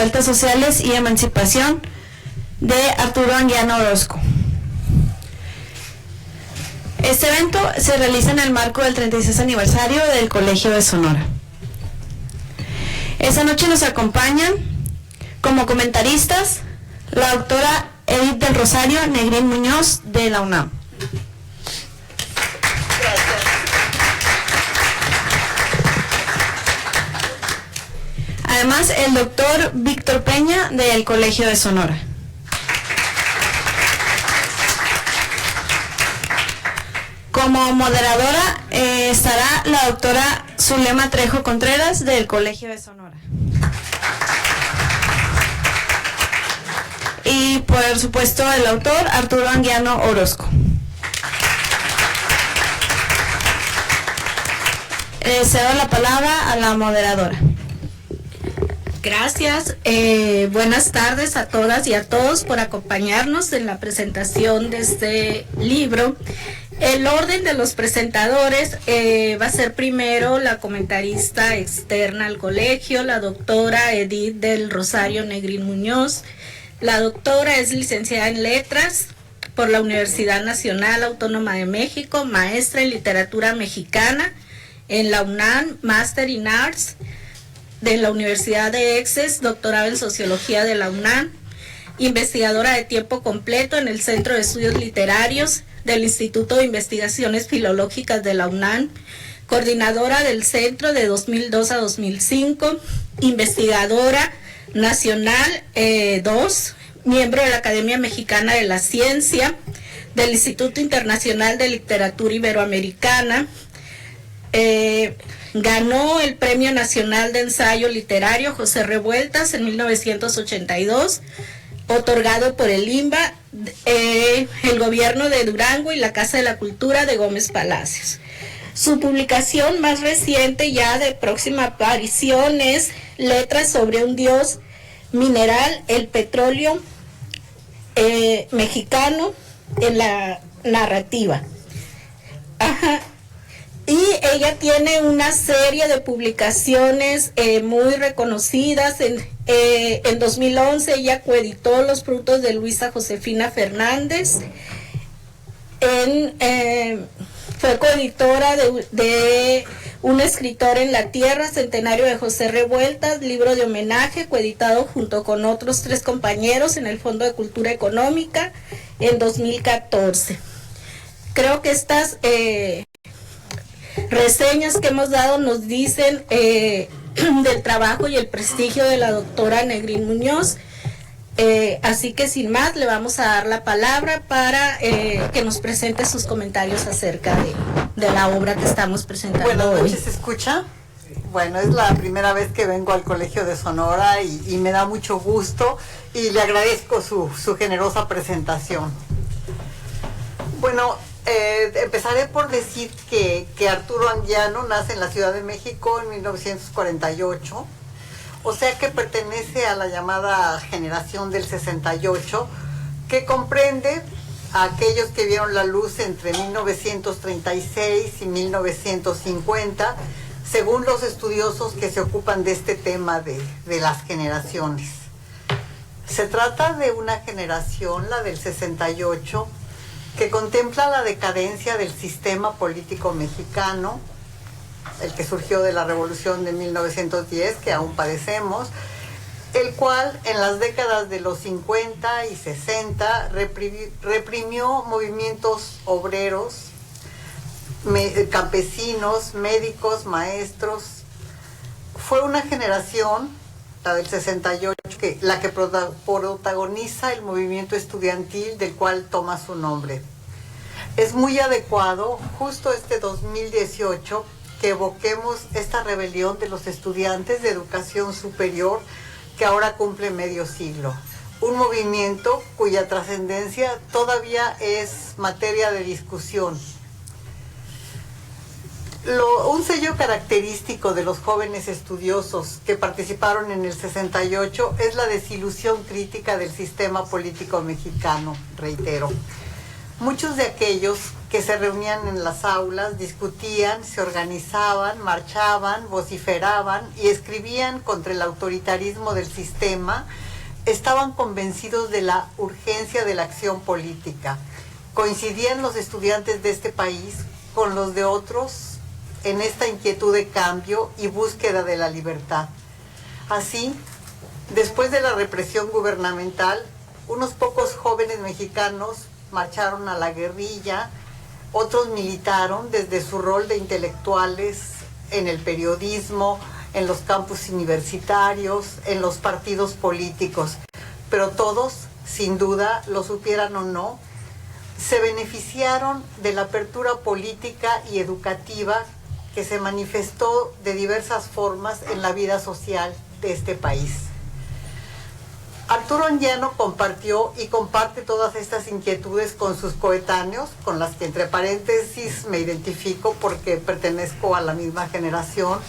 revueltas sociales y emancipación, de Arturo Anguiano Orozco. Este evento se realiza en el marco del 36 aniversario del Colegio de Sonora. Esta noche nos acompañan como comentaristas la doctora Edith del Rosario Negrín Muñoz de la UNAM. Además, el doctor Víctor Peña del Colegio de Sonora. Como moderadora estará la doctora Zulema Trejo Contreras del Colegio de Sonora. Y por supuesto el autor Arturo Anguiano Orozco. Cedo la palabra a la moderadora. Gracias, buenas tardes a todas y a todos por acompañarnos en la presentación de este libro. El orden de los presentadores va a ser primero la comentarista externa al colegio, la doctora Edith del Rosario Negrín Muñoz. La doctora es licenciada en Letras por la Universidad Nacional Autónoma de México, maestra en Literatura Mexicana en la UNAM, Master in Arts de la Universidad de Exes, doctorado en Sociología de la UNAM, investigadora de tiempo completo en el Centro de Estudios Literarios del Instituto de Investigaciones Filológicas de la UNAM, coordinadora del centro de 2002 a 2005, investigadora nacional 2, miembro de la Academia Mexicana de la Ciencia, del Instituto Internacional de Literatura Iberoamericana, ganó el Premio Nacional de Ensayo Literario José Revueltas en 1982, otorgado por el INBA, el gobierno de Durango y la Casa de la Cultura de Gómez Palacios. Su publicación más reciente, ya de próxima aparición, es Letras sobre un dios mineral, el petróleo mexicano en la narrativa. Ajá. Y ella tiene una serie de publicaciones muy reconocidas. En 2011 ella coeditó Los frutos de Luisa Josefina Fernández. Fue coeditora de Un escritor en la tierra, centenario de José Revueltas, libro de homenaje, coeditado junto con otros 3 compañeros en el Fondo de Cultura Económica en 2014. Creo que estas reseñas que hemos dado nos dicen del trabajo y el prestigio de la doctora Negrín Muñoz, así que sin más le vamos a dar la palabra para que nos presente sus comentarios acerca de la obra que estamos presentando hoy. Buenas noches, ¿se escucha? Bueno, es la primera vez que vengo al Colegio de Sonora y me da mucho gusto y le agradezco su generosa presentación. Bueno, empezaré por decir que Arturo Anguiano nace en la Ciudad de México en 1948, o sea que pertenece a la llamada generación del 68, que comprende a aquellos que vieron la luz entre 1936 y 1950, según los estudiosos que se ocupan de este tema de las generaciones. Se trata de una generación, la del 68, que contempla la decadencia del sistema político mexicano, el que surgió de la Revolución de 1910, que aún padecemos, el cual en las décadas de los 50 y 60 reprimió movimientos obreros, campesinos, médicos, maestros. Fue una generación, la del 68, la que protagoniza el movimiento estudiantil del cual toma su nombre. Es muy adecuado, justo este 2018, que evoquemos esta rebelión de los estudiantes de educación superior que ahora cumple medio siglo. Un movimiento cuya trascendencia todavía es materia de discusión. Un sello característico de los jóvenes estudiosos que participaron en el 68 es la desilusión crítica del sistema político mexicano, reitero. Muchos de aquellos que se reunían en las aulas discutían, se organizaban, marchaban, vociferaban y escribían contra el autoritarismo del sistema, estaban convencidos de la urgencia de la acción política. Coincidían los estudiantes de este país con los de otros en esta inquietud de cambio y búsqueda de la libertad. Así, después de la represión gubernamental, unos pocos jóvenes mexicanos marcharon a la guerrilla, otros militaron desde su rol de intelectuales en el periodismo, en los campus universitarios, en los partidos políticos, pero todos, sin duda, lo supieran o no, se beneficiaron de la apertura política y educativa que se manifestó de diversas formas en la vida social de este país. Arturo Anguiano compartió y comparte todas estas inquietudes con sus coetáneos, con las que entre paréntesis me identifico porque pertenezco a la misma generación.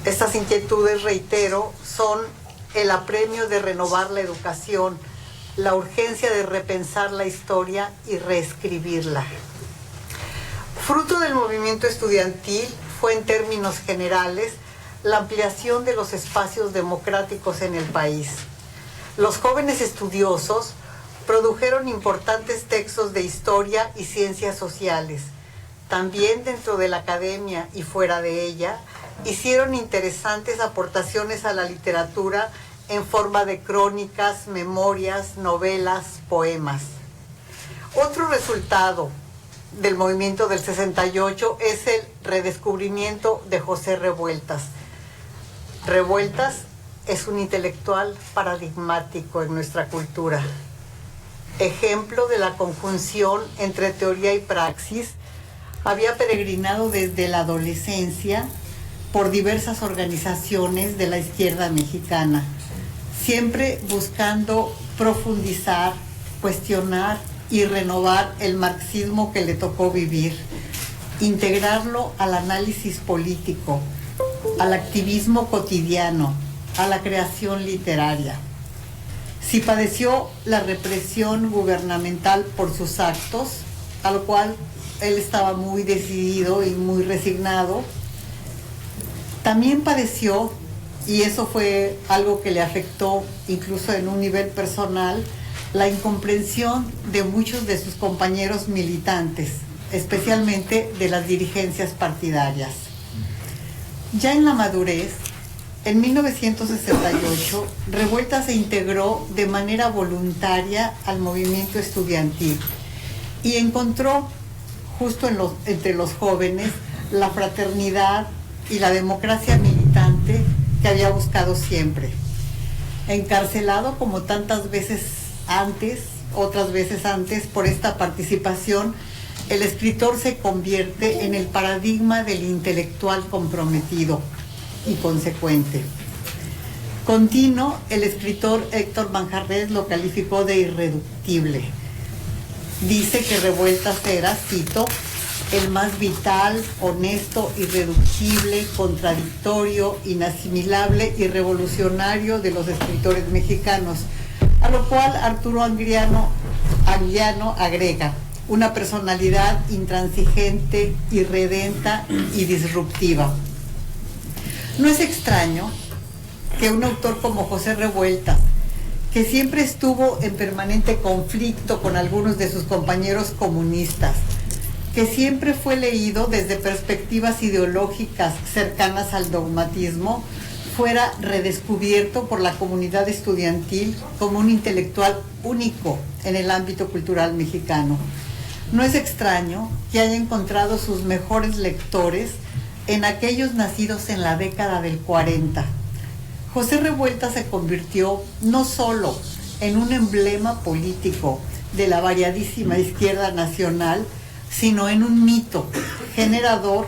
Estas inquietudes, reitero, son el apremio de renovar la educación, la urgencia de repensar la historia y reescribirla. Fruto del movimiento estudiantil fue, en términos generales, la ampliación de los espacios democráticos en el país. Los jóvenes estudiosos produjeron importantes textos de historia y ciencias sociales. También dentro de la academia y fuera de ella, hicieron interesantes aportaciones a la literatura en forma de crónicas, memorias, novelas, poemas. Otro resultado del movimiento del 68 es el redescubrimiento de José Revueltas. Revueltas es un intelectual paradigmático en nuestra cultura, ejemplo de la conjunción entre teoría y praxis. Había peregrinado desde la adolescencia por diversas organizaciones de la izquierda mexicana, siempre buscando profundizar, cuestionar y renovar el marxismo que le tocó vivir, integrarlo al análisis político, al activismo cotidiano, a la creación literaria. Si padeció la represión gubernamental por sus actos, a lo cual él estaba muy decidido y muy resignado, también padeció, y eso fue algo que le afectó incluso en un nivel personal, la incomprensión de muchos de sus compañeros militantes, especialmente de las dirigencias partidarias. Ya en la madurez, en 1968, Revueltas se integró de manera voluntaria al movimiento estudiantil y encontró justo entre los jóvenes la fraternidad y la democracia militante que había buscado siempre. Encarcelado como tantas veces antes, otras veces antes, por esta participación, el escritor se convierte en el paradigma del intelectual comprometido y consecuente. Continuo, el escritor Héctor Manjarrés lo calificó de irreductible. Dice que Revueltas era, cito, el más vital, honesto, irreductible, contradictorio, inasimilable y revolucionario de los escritores mexicanos, a lo cual Arturo Anguiano agrega una personalidad intransigente, irredenta y disruptiva. No es extraño que un autor como José Revueltas, que siempre estuvo en permanente conflicto con algunos de sus compañeros comunistas, que siempre fue leído desde perspectivas ideológicas cercanas al dogmatismo, fuera redescubierto por la comunidad estudiantil como un intelectual único en el ámbito cultural mexicano. No es extraño que haya encontrado sus mejores lectores en aquellos nacidos en la década del 40. José Revueltas se convirtió no solo en un emblema político de la variadísima izquierda nacional, sino en un mito generador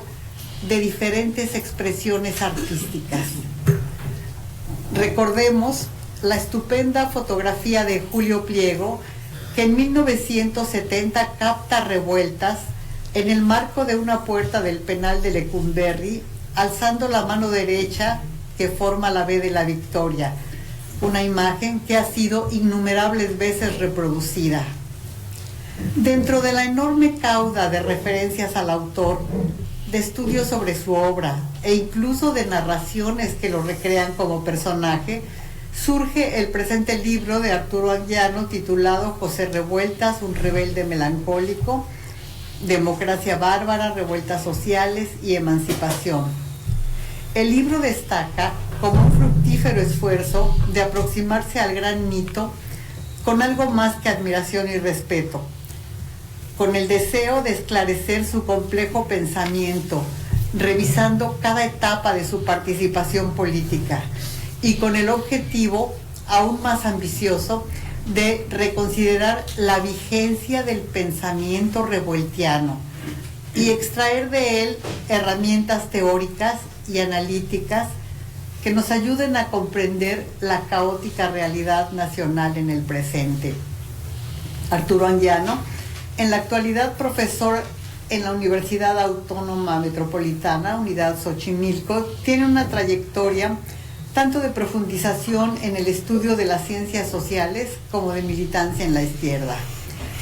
de diferentes expresiones artísticas. Recordemos la estupenda fotografía de Julio Pliego, que en 1970 capta Revueltas en el marco de una puerta del penal de Lecumberri, alzando la mano derecha que forma la V de la Victoria, una imagen que ha sido innumerables veces reproducida. Dentro de la enorme cauda de referencias al autor, de estudios sobre su obra e incluso de narraciones que lo recrean como personaje, surge el presente libro de Arturo Anguiano titulado José Revueltas, un rebelde melancólico, Democracia bárbara, revueltas sociales y emancipación. El libro destaca como un fructífero esfuerzo de aproximarse al gran mito con algo más que admiración y respeto, con el deseo de esclarecer su complejo pensamiento, revisando cada etapa de su participación política y con el objetivo aún más ambicioso de reconsiderar la vigencia del pensamiento revueltiano y extraer de él herramientas teóricas y analíticas que nos ayuden a comprender la caótica realidad nacional en el presente. Arturo Anguiano, en la actualidad profesor en la Universidad Autónoma Metropolitana, Unidad Xochimilco, tiene una trayectoria tanto de profundización en el estudio de las ciencias sociales como de militancia en la izquierda.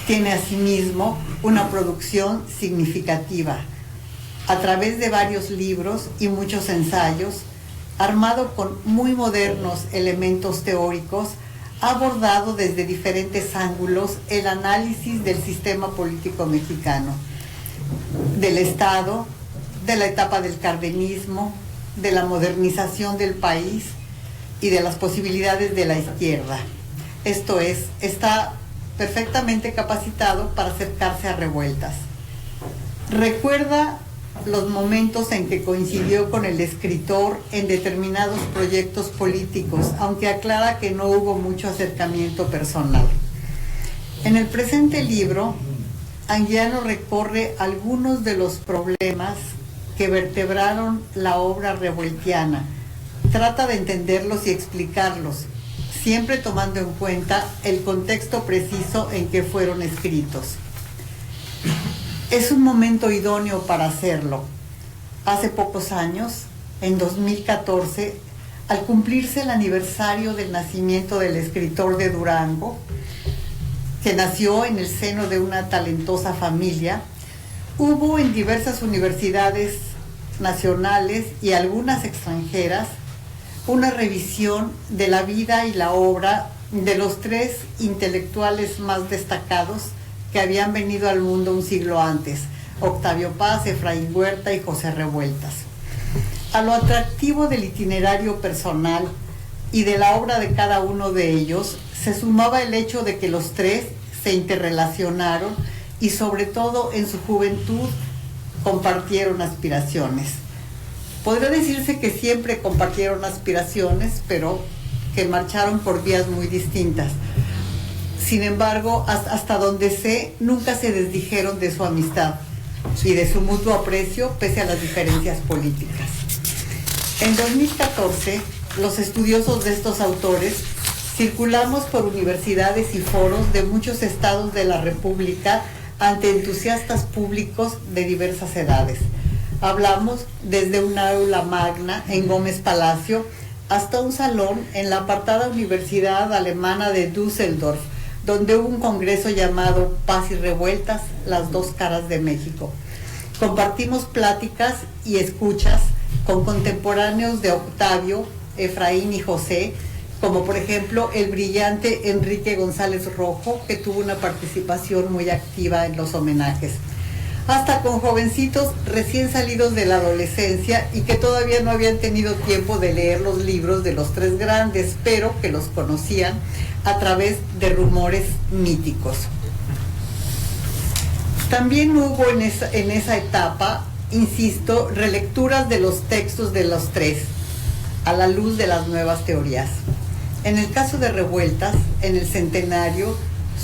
Tiene asimismo una producción significativa. A través de varios libros y muchos ensayos, armado con muy modernos elementos teóricos, ha abordado desde diferentes ángulos el análisis del sistema político mexicano, del Estado, de la etapa del cardenismo, de la modernización del país y de las posibilidades de la izquierda. Esto es, está perfectamente capacitado para acercarse a revueltas. Recuerda los momentos en que coincidió con el escritor en determinados proyectos políticos, aunque aclara que no hubo mucho acercamiento personal. En el presente libro, Anguiano recorre algunos de los problemas que vertebraron la obra revueltiana. Trata de entenderlos y explicarlos, siempre tomando en cuenta el contexto preciso en que fueron escritos. Es un momento idóneo para hacerlo. Hace pocos años, en 2014, al cumplirse el aniversario del nacimiento del escritor de Durango, que nació en el seno de una talentosa familia, hubo en diversas universidades nacionales y algunas extranjeras una revisión de la vida y la obra de los tres intelectuales más destacados que habían venido al mundo un siglo antes: Octavio Paz, Efraín Huerta y José Revueltas. A lo atractivo del itinerario personal y de la obra de cada uno de ellos se sumaba el hecho de que los tres se interrelacionaron y sobre todo en su juventud compartieron aspiraciones. Podría decirse que siempre compartieron aspiraciones, pero que marcharon por vías muy distintas. Sin embargo, hasta donde sé, nunca se desdijeron de su amistad y de su mutuo aprecio pese a las diferencias políticas. En 2014, los estudiosos de estos autores circulamos por universidades y foros de muchos estados de la República ante entusiastas públicos de diversas edades. Hablamos desde una aula magna en Gómez Palacio hasta un salón en la apartada Universidad Alemana de Düsseldorf, donde hubo un congreso llamado Paz y Revueltas, las dos caras de México. Compartimos pláticas y escuchas con contemporáneos de Octavio, Efraín y José, como por ejemplo el brillante Enrique González Rojo, que tuvo una participación muy activa en los homenajes, hasta con jovencitos recién salidos de la adolescencia y que todavía no habían tenido tiempo de leer los libros de los tres grandes, pero que los conocían a través de rumores míticos. También hubo en esa etapa, insisto, relecturas de los textos de los tres, a la luz de las nuevas teorías. En el caso de Revueltas, en el centenario,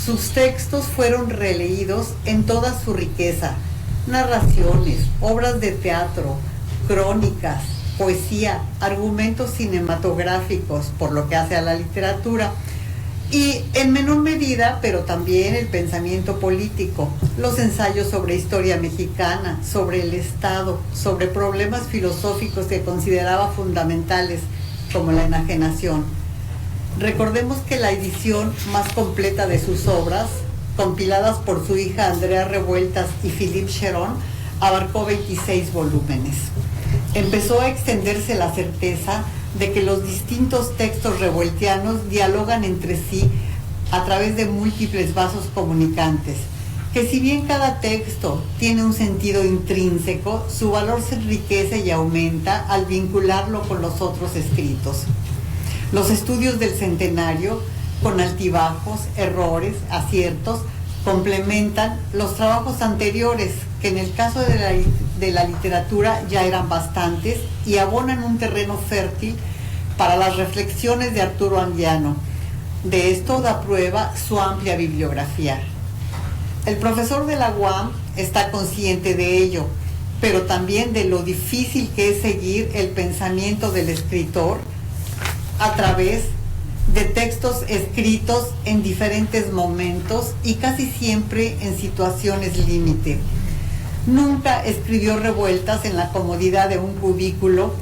sus textos fueron releídos en toda su riqueza: narraciones, obras de teatro, crónicas, poesía, argumentos cinematográficos, por lo que hace a la literatura, y en menor medida, pero también el pensamiento político, los ensayos sobre historia mexicana, sobre el Estado, sobre problemas filosóficos que consideraba fundamentales, como la enajenación. Recordemos que la edición más completa de sus obras, compiladas por su hija Andrea Revueltas y Philippe Cheron, abarcó 26 volúmenes. Empezó a extenderse la certeza de que los distintos textos revueltianos dialogan entre sí a través de múltiples vasos comunicantes, que si bien cada texto tiene un sentido intrínseco, su valor se enriquece y aumenta al vincularlo con los otros escritos. Los estudios del centenario, con altibajos, errores, aciertos, complementan los trabajos anteriores, que en el caso de la literatura ya eran bastantes, y abonan un terreno fértil para las reflexiones de Arturo Anguiano. De esto da prueba su amplia bibliografía. El profesor de la UAM está consciente de ello, pero también de lo difícil que es seguir el pensamiento del escritor a través de textos escritos en diferentes momentos y casi siempre en situaciones límite. Nunca escribió Revueltas en la comodidad de un cubículo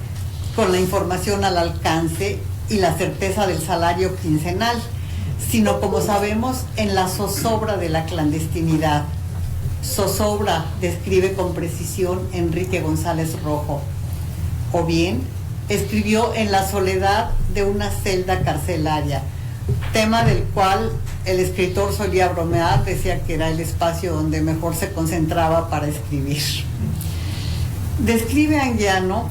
con la información al alcance y la certeza del salario quincenal, sino, como sabemos, en la zozobra de la clandestinidad. Zozobra, describe con precisión Enrique González Rojo. O bien, escribió en la soledad de una celda carcelaria, tema del cual el escritor solía bromear, decía que era el espacio donde mejor se concentraba para escribir. Describe Anguiano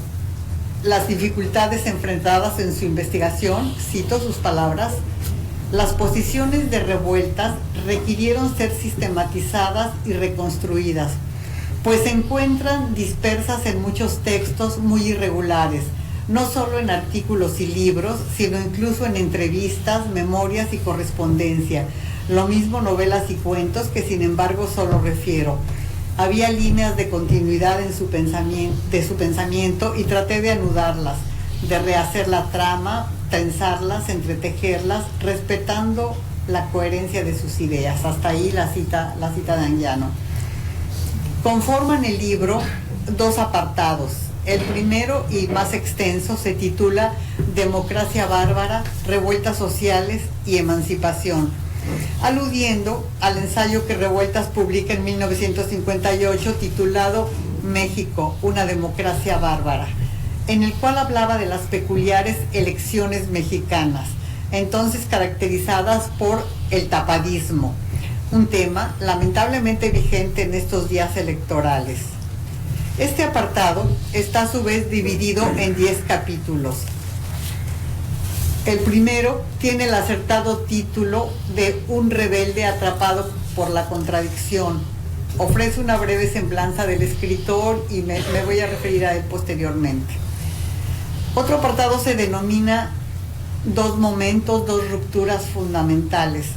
las dificultades enfrentadas en su investigación, cito sus palabras: las posiciones de Revueltas requirieron ser sistematizadas y reconstruidas, pues se encuentran dispersas en muchos textos muy irregulares, no solo en artículos y libros, sino incluso en entrevistas, memorias y correspondencia. Lo mismo novelas y cuentos, que sin embargo solo refiero. Había líneas de continuidad en su pensamiento y traté de anudarlas, de rehacer la trama, tensarlas, entretejerlas, respetando la coherencia de sus ideas. Hasta ahí la cita de Anguiano. Conforman el libro dos apartados. El primero y más extenso se titula Democracia bárbara, revueltas sociales y emancipación, aludiendo al ensayo que Revueltas publica en 1958 titulado México, una democracia bárbara, en el cual hablaba de las peculiares elecciones mexicanas, entonces caracterizadas por el tapadismo, un tema lamentablemente vigente en estos días electorales. Este apartado está a su vez dividido en 10 capítulos. El primero tiene el acertado título de Un rebelde atrapado por la contradicción. Ofrece una breve semblanza del escritor y me voy a referir a él posteriormente. Otro apartado se denomina Dos momentos, dos rupturas fundamentales,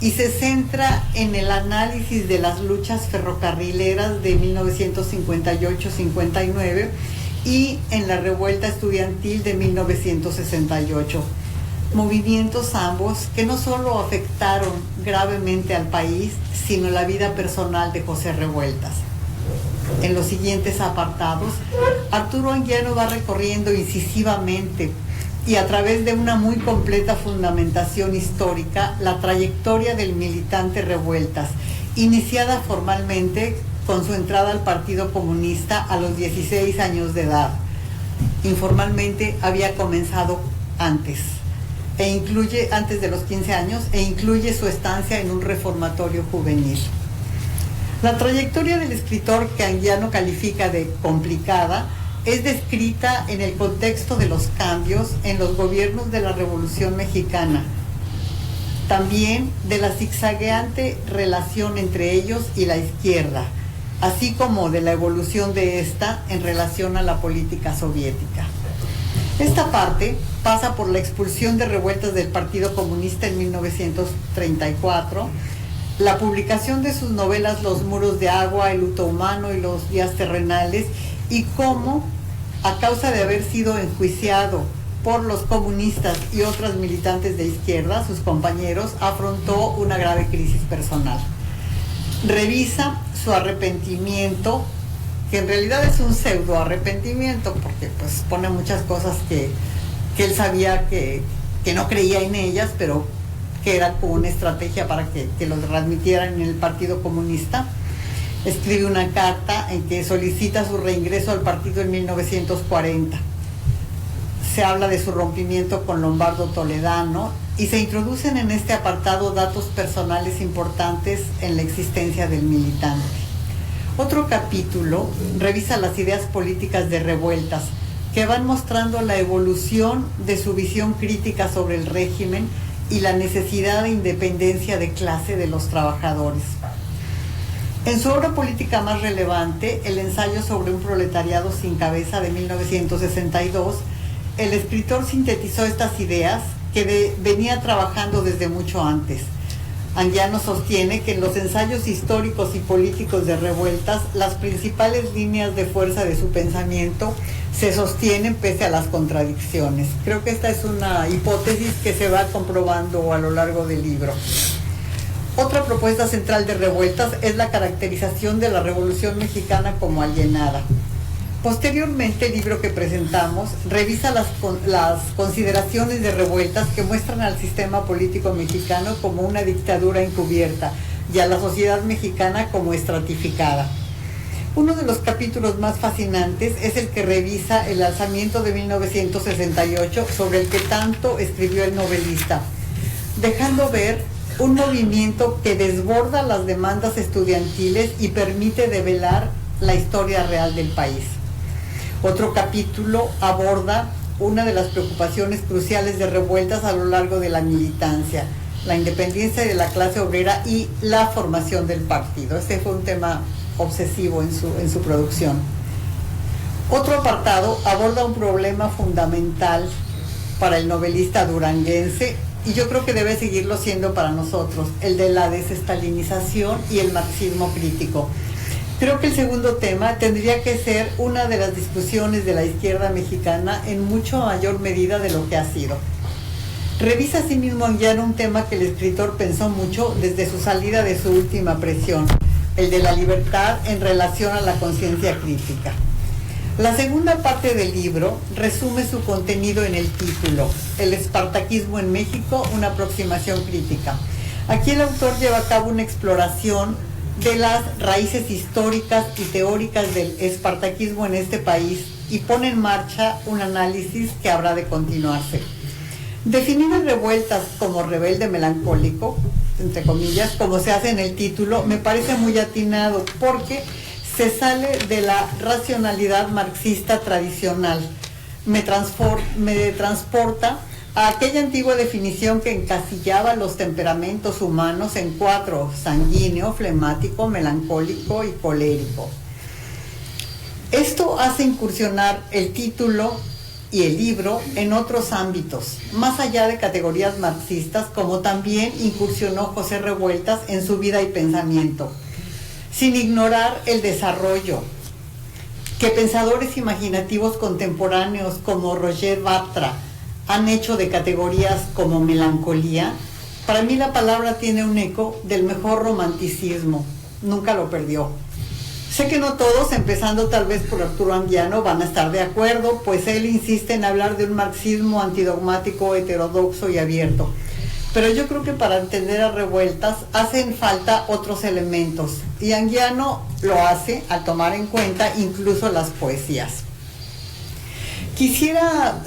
y se centra en el análisis de las luchas ferrocarrileras de 1958-59 y en la revuelta estudiantil de 1968. Movimientos ambos que no solo afectaron gravemente al país, sino la vida personal de José Revueltas. En los siguientes apartados, Arturo Anguiano va recorriendo incisivamente y a través de una muy completa fundamentación histórica la trayectoria del militante Revueltas, iniciada formalmente con su entrada al Partido Comunista a los 16 años de edad. Informalmente había comenzado antes de los 15 años, e incluye su estancia en un reformatorio juvenil. La trayectoria del escritor, que Anguiano califica de complicada, es descrita en el contexto de los cambios en los gobiernos de la Revolución Mexicana, también de la zigzagueante relación entre ellos y la izquierda, así como de la evolución de esta en relación a la política soviética. Esta parte pasa por la expulsión de Revueltas del Partido Comunista en 1934, la publicación de sus novelas Los muros de agua, El luto humano y Los días terrenales, y cómo, a causa de haber sido enjuiciado por los comunistas y otras militantes de izquierda, sus compañeros, afrontó una grave crisis personal. Revisa su arrepentimiento, que en realidad es un pseudo arrepentimiento, porque pues pone muchas cosas que él sabía que no creía en ellas, pero que era como una estrategia para que lo readmitieran en el Partido Comunista. Escribe una carta en que solicita su reingreso al partido en 1940. Se habla de su rompimiento con Lombardo Toledano y se introducen en este apartado datos personales importantes en la existencia del militante. Otro capítulo revisa las ideas políticas de Revueltas, que van mostrando la evolución de su visión crítica sobre el régimen y la necesidad de independencia de clase de los trabajadores. En su obra política más relevante, el ensayo sobre un proletariado sin cabeza de 1962, el escritor sintetizó estas ideas que venía trabajando desde mucho antes. Anguiano sostiene que en los ensayos históricos y políticos de Revueltas, las principales líneas de fuerza de su pensamiento se sostienen pese a las contradicciones. Creo que esta es una hipótesis que se va comprobando a lo largo del libro. Otra propuesta central de Revueltas es la caracterización de la Revolución Mexicana como alienada. Posteriormente, el libro que presentamos revisa las consideraciones de Revueltas que muestran al sistema político mexicano como una dictadura encubierta y a la sociedad mexicana como estratificada. Uno de los capítulos más fascinantes es el que revisa el alzamiento de 1968, sobre el que tanto escribió el novelista, dejando ver un movimiento que desborda las demandas estudiantiles y permite develar la historia real del país. Otro capítulo aborda una de las preocupaciones cruciales de Revueltas a lo largo de la militancia, la independencia de la clase obrera y la formación del partido. Este fue un tema obsesivo en su producción. Otro apartado aborda un problema fundamental para el novelista duranguense, y yo creo que debe seguirlo siendo para nosotros, el de la desestalinización y el marxismo crítico. Creo que el segundo tema tendría que ser una de las discusiones de la izquierda mexicana en mucho mayor medida de lo que ha sido. Revisa asimismo Anguiano un tema que el escritor pensó mucho desde su salida de su última prisión, el de la libertad en relación a la conciencia crítica. La segunda parte del libro resume su contenido en el título, El espartaquismo en México, una aproximación crítica. Aquí el autor lleva a cabo una exploración de las raíces históricas y teóricas del espartaquismo en este país y pone en marcha un análisis que habrá de continuarse. Definir a Revueltas como rebelde melancólico, entre comillas, como se hace en el título, me parece muy atinado porque se sale de la racionalidad marxista tradicional, me transporta a aquella antigua definición que encasillaba los temperamentos humanos en cuatro: sanguíneo, flemático, melancólico y colérico. Esto hace incursionar el título y el libro en otros ámbitos, más allá de categorías marxistas, como también incursionó José Revueltas en su vida y pensamiento, sin ignorar el desarrollo que pensadores imaginativos contemporáneos como Roger Bartra han hecho de categorías como melancolía. Para mí la palabra tiene un eco del mejor romanticismo, nunca lo perdió. Sé que no todos, empezando tal vez por Arturo Anguiano, van a estar de acuerdo, pues él insiste en hablar de un marxismo antidogmático, heterodoxo y abierto. Pero yo creo que para entender a Revueltas hacen falta otros elementos, y Anguiano lo hace al tomar en cuenta incluso las poesías. Quisiera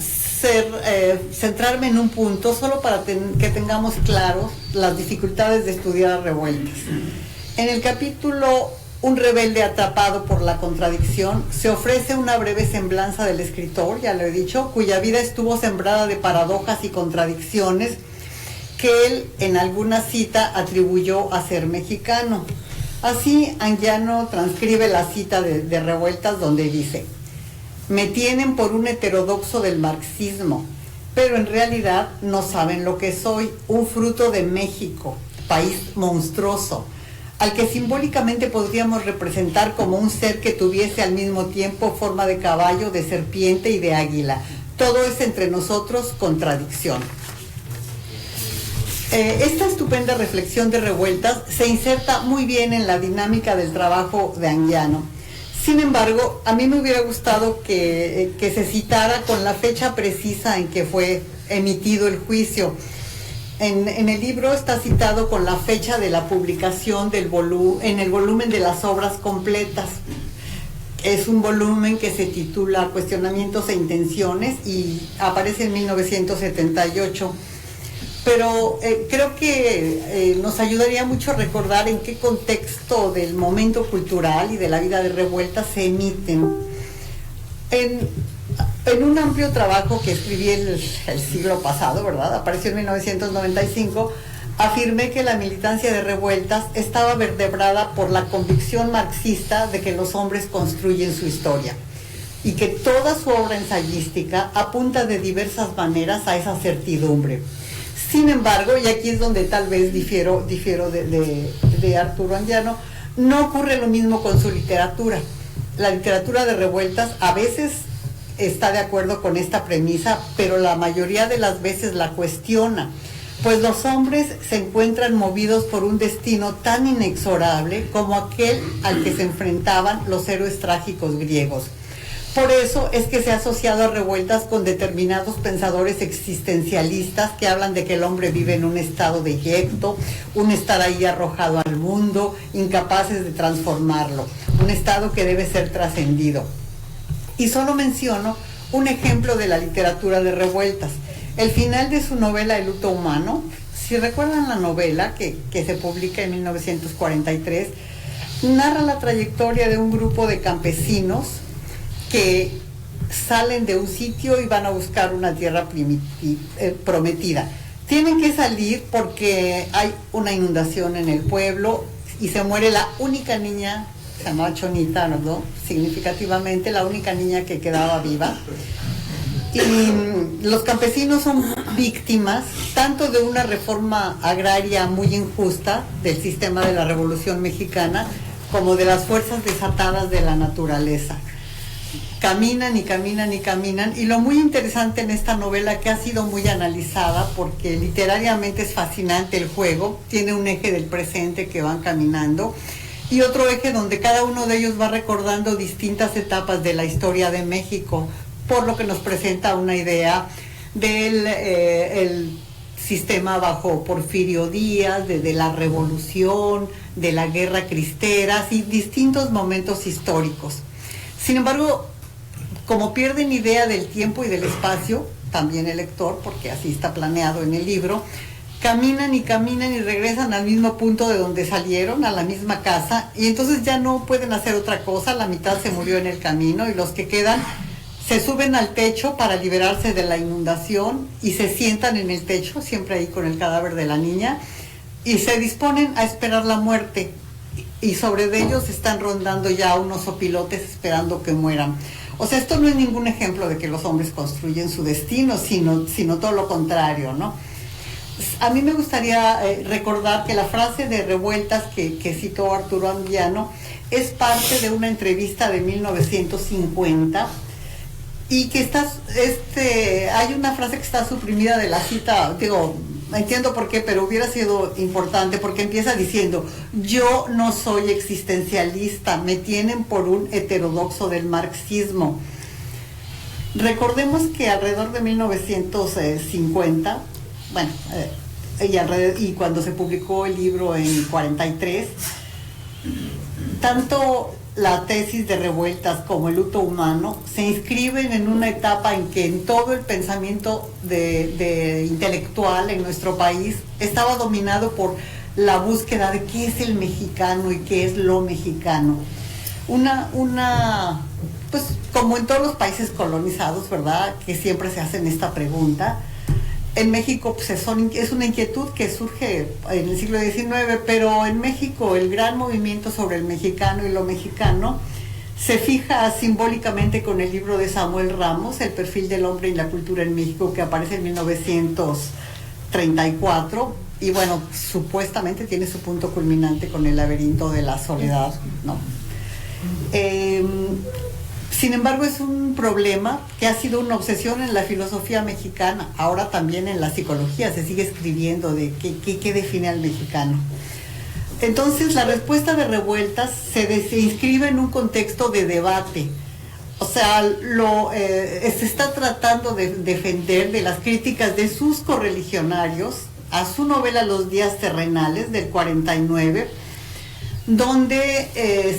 centrarme en un punto solo para que tengamos claros las dificultades de estudiar a Revueltas. En el capítulo Un rebelde atrapado por la contradicción se ofrece una breve semblanza del escritor, ya lo he dicho, cuya vida estuvo sembrada de paradojas y contradicciones que él en alguna cita atribuyó a ser mexicano. Así Anguiano transcribe la cita de Revueltas, donde dice: me tienen por un heterodoxo del marxismo, pero en realidad no saben lo que soy, un fruto de México, país monstruoso, al que simbólicamente podríamos representar como un ser que tuviese al mismo tiempo forma de caballo, de serpiente y de águila. Todo es entre nosotros contradicción. Esta estupenda reflexión de Revueltas se inserta muy bien en la dinámica del trabajo de Anguiano. Sin embargo, a mí me hubiera gustado que se citara con la fecha precisa en que fue emitido el juicio. En el libro está citado con la fecha de la publicación en el volumen de las obras completas. Es un volumen que se titula Cuestionamientos e Intenciones y aparece en 1978. Pero creo que nos ayudaría mucho recordar en qué contexto del momento cultural y de la vida de Revueltas se emiten. En un amplio trabajo que escribí el siglo pasado, ¿verdad? Apareció en 1995, afirmé que la militancia de Revueltas estaba vertebrada por la convicción marxista de que los hombres construyen su historia y que toda su obra ensayística apunta de diversas maneras a esa certidumbre. Sin embargo, y aquí es donde tal vez difiero de Arturo Anguiano, no ocurre lo mismo con su literatura. La literatura de Revueltas a veces está de acuerdo con esta premisa, pero la mayoría de las veces la cuestiona, pues los hombres se encuentran movidos por un destino tan inexorable como aquel al que se enfrentaban los héroes trágicos griegos. Por eso es que se ha asociado a Revueltas con determinados pensadores existencialistas que hablan de que el hombre vive en un estado de yecto, un estar ahí arrojado al mundo, incapaces de transformarlo, un estado que debe ser trascendido. Y solo menciono un ejemplo de la literatura de Revueltas. El final de su novela El luto humano, si recuerdan la novela que se publica en 1943, narra la trayectoria de un grupo de campesinos que salen de un sitio y van a buscar una tierra prometida. Tienen que salir porque hay una inundación en el pueblo y se muere la única niña, se llamaba Chonita, ¿no? Significativamente la única niña que quedaba viva. Y los campesinos son víctimas tanto de una reforma agraria muy injusta del sistema de la Revolución Mexicana como de las fuerzas desatadas de la naturaleza. Caminan y caminan y caminan, y lo muy interesante en esta novela, que ha sido muy analizada porque literariamente es fascinante el juego, tiene un eje del presente que van caminando y otro eje donde cada uno de ellos va recordando distintas etapas de la historia de México, por lo que nos presenta una idea del el sistema bajo Porfirio Díaz, de la revolución, de la guerra cristera y distintos momentos históricos. Sin embargo, como pierden idea del tiempo y del espacio, también el lector, porque así está planeado en el libro, caminan y caminan y regresan al mismo punto de donde salieron, a la misma casa, y entonces ya no pueden hacer otra cosa, la mitad se murió en el camino y los que quedan se suben al techo para liberarse de la inundación y se sientan en el techo, siempre ahí con el cadáver de la niña, y se disponen a esperar la muerte. Y sobre de ellos están rondando ya unos opilotes esperando que mueran. O sea, esto no es ningún ejemplo de que los hombres construyen su destino, sino todo lo contrario, ¿no? A mí me gustaría recordar que la frase de Revueltas que citó Arturo Anguiano es parte de una entrevista de 1950 y que hay una frase que está suprimida de la cita, digo, entiendo por qué, pero hubiera sido importante porque empieza diciendo: yo no soy existencialista, me tienen por un heterodoxo del marxismo. Recordemos que alrededor de 1950, bueno, y cuando se publicó el libro en 43, tanto la tesis de Revueltas como el luto humano se inscriben en una etapa en que en todo el pensamiento de intelectual en nuestro país estaba dominado por la búsqueda de qué es el mexicano y qué es lo mexicano. Pues como en todos los países colonizados, ¿verdad?, que siempre se hacen esta pregunta. En México pues es una inquietud que surge en el siglo XIX, pero en México el gran movimiento sobre el mexicano y lo mexicano se fija simbólicamente con el libro de Samuel Ramos, El perfil del hombre y la cultura en México, que aparece en 1934, y bueno, supuestamente tiene su punto culminante con El laberinto de la soledad, ¿no? Sin embargo, es un problema que ha sido una obsesión en la filosofía mexicana, ahora también en la psicología se sigue escribiendo de qué define al mexicano. Entonces, la respuesta de Revueltas se inscribe en un contexto de debate. O sea, se está tratando de defender de las críticas de sus correligionarios a su novela Los días terrenales del 49, donde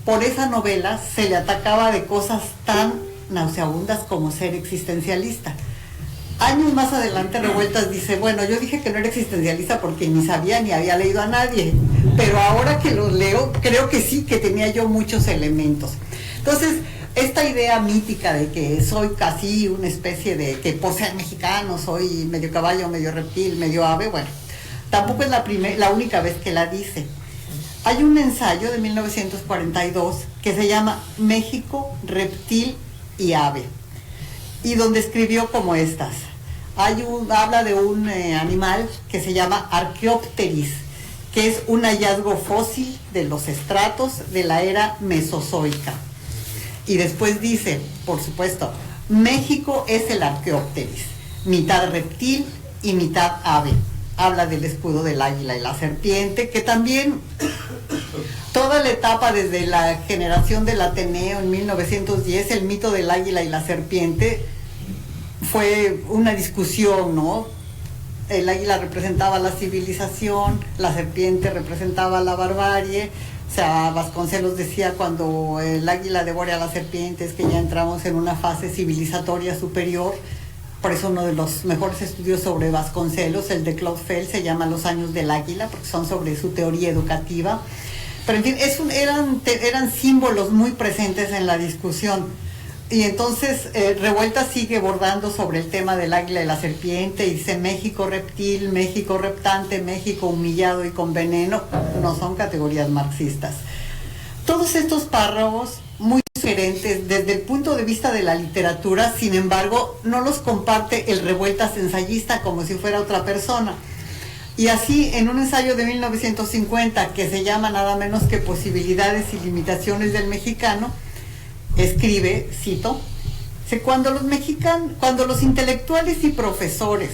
por esa novela se le atacaba de cosas tan nauseabundas como ser existencialista. Años más adelante Revueltas dice, bueno, yo dije que no era existencialista porque ni sabía ni había leído a nadie, pero ahora que los leo, creo que sí, que tenía yo muchos elementos. Entonces, esta idea mítica de que soy casi una especie de, que por ser mexicano soy medio caballo, medio reptil, medio ave, bueno, tampoco es la única vez que la dice. Hay un ensayo de 1942 que se llama México, reptil y ave, y donde escribió como estas. Habla de un animal que se llama Archaeopteris, que es un hallazgo fósil de los estratos de la era mesozoica. Y después dice, por supuesto, México es el Archaeopteris, mitad reptil y mitad ave. Habla del escudo del águila y la serpiente, que también toda la etapa desde la generación del Ateneo en 1910, el mito del águila y la serpiente, fue una discusión, ¿no? El águila representaba la civilización, la serpiente representaba la barbarie. O sea, Vasconcelos decía, cuando el águila devore a la serpiente es que ya entramos en una fase civilizatoria superior. Por eso uno de los mejores estudios sobre Vasconcelos, el de Claude Fell, se llama Los años del águila, porque son sobre su teoría educativa. Pero en fin, eran símbolos muy presentes en la discusión. Y entonces Revueltas sigue bordando sobre el tema del águila y la serpiente, y dice México reptil, México reptante, México humillado y con veneno. No son categorías marxistas. Todos estos párrafos muy sugerentes desde el punto de vista de la literatura, sin embargo, no los comparte el Revueltas ensayista como si fuera otra persona. Y así, en un ensayo de 1950 que se llama nada menos que Posibilidades y limitaciones del mexicano, escribe, cito, cuando los intelectuales y profesores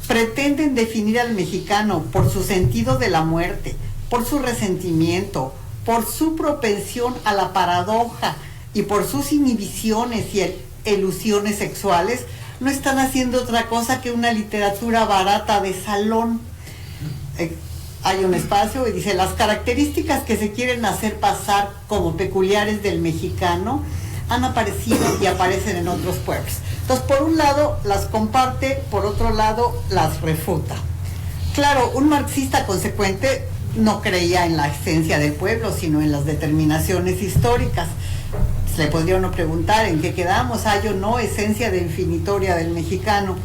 pretenden definir al mexicano por su sentido de la muerte, por su resentimiento, por su propensión a la paradoja y por sus inhibiciones y elusiones sexuales, no están haciendo otra cosa que una literatura barata de salón. Hay un espacio y dice, las características que se quieren hacer pasar como peculiares del mexicano han aparecido y aparecen en otros pueblos. Entonces, por un lado las comparte, por otro lado las refuta. Claro, un marxista consecuente no creía en la esencia del pueblo, sino en las determinaciones históricas. Se le podría uno preguntar en qué quedamos, hay o no esencia definitoria del mexicano.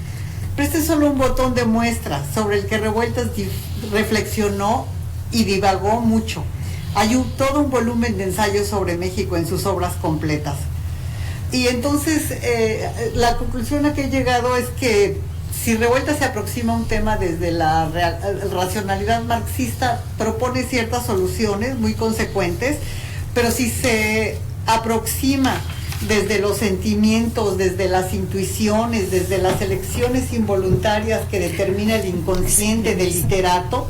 Pero este es solo un botón de muestra sobre el que Revueltas reflexionó y divagó mucho. Hay todo un volumen de ensayos sobre México en sus obras completas. Y entonces la conclusión a que he llegado es que si Revueltas se aproxima a un tema desde la racionalidad marxista, propone ciertas soluciones muy consecuentes, pero si se aproxima desde los sentimientos, desde las intuiciones, desde las elecciones involuntarias que determina el inconsciente del literato,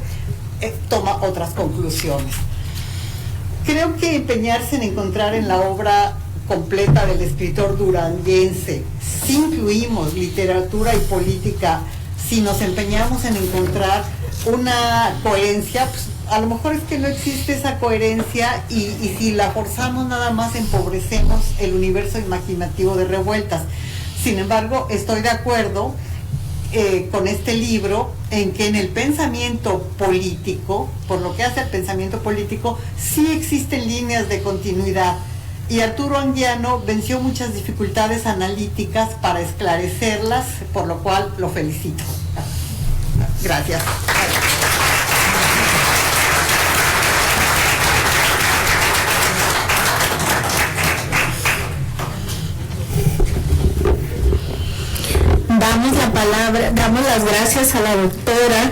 toma otras conclusiones. Creo que empeñarse en encontrar en la obra completa del escritor duranguense, si incluimos literatura y política, si nos empeñamos en encontrar una coherencia, pues a lo mejor es que no existe esa coherencia y si la forzamos nada más empobrecemos el universo imaginativo de Revueltas. Sin embargo, estoy de acuerdo con este libro en que en el pensamiento político, por lo que hace al pensamiento político, sí existen líneas de continuidad. Y Arturo Anguiano venció muchas dificultades analíticas para esclarecerlas, por lo cual lo felicito. Gracias. Damos las gracias a la doctora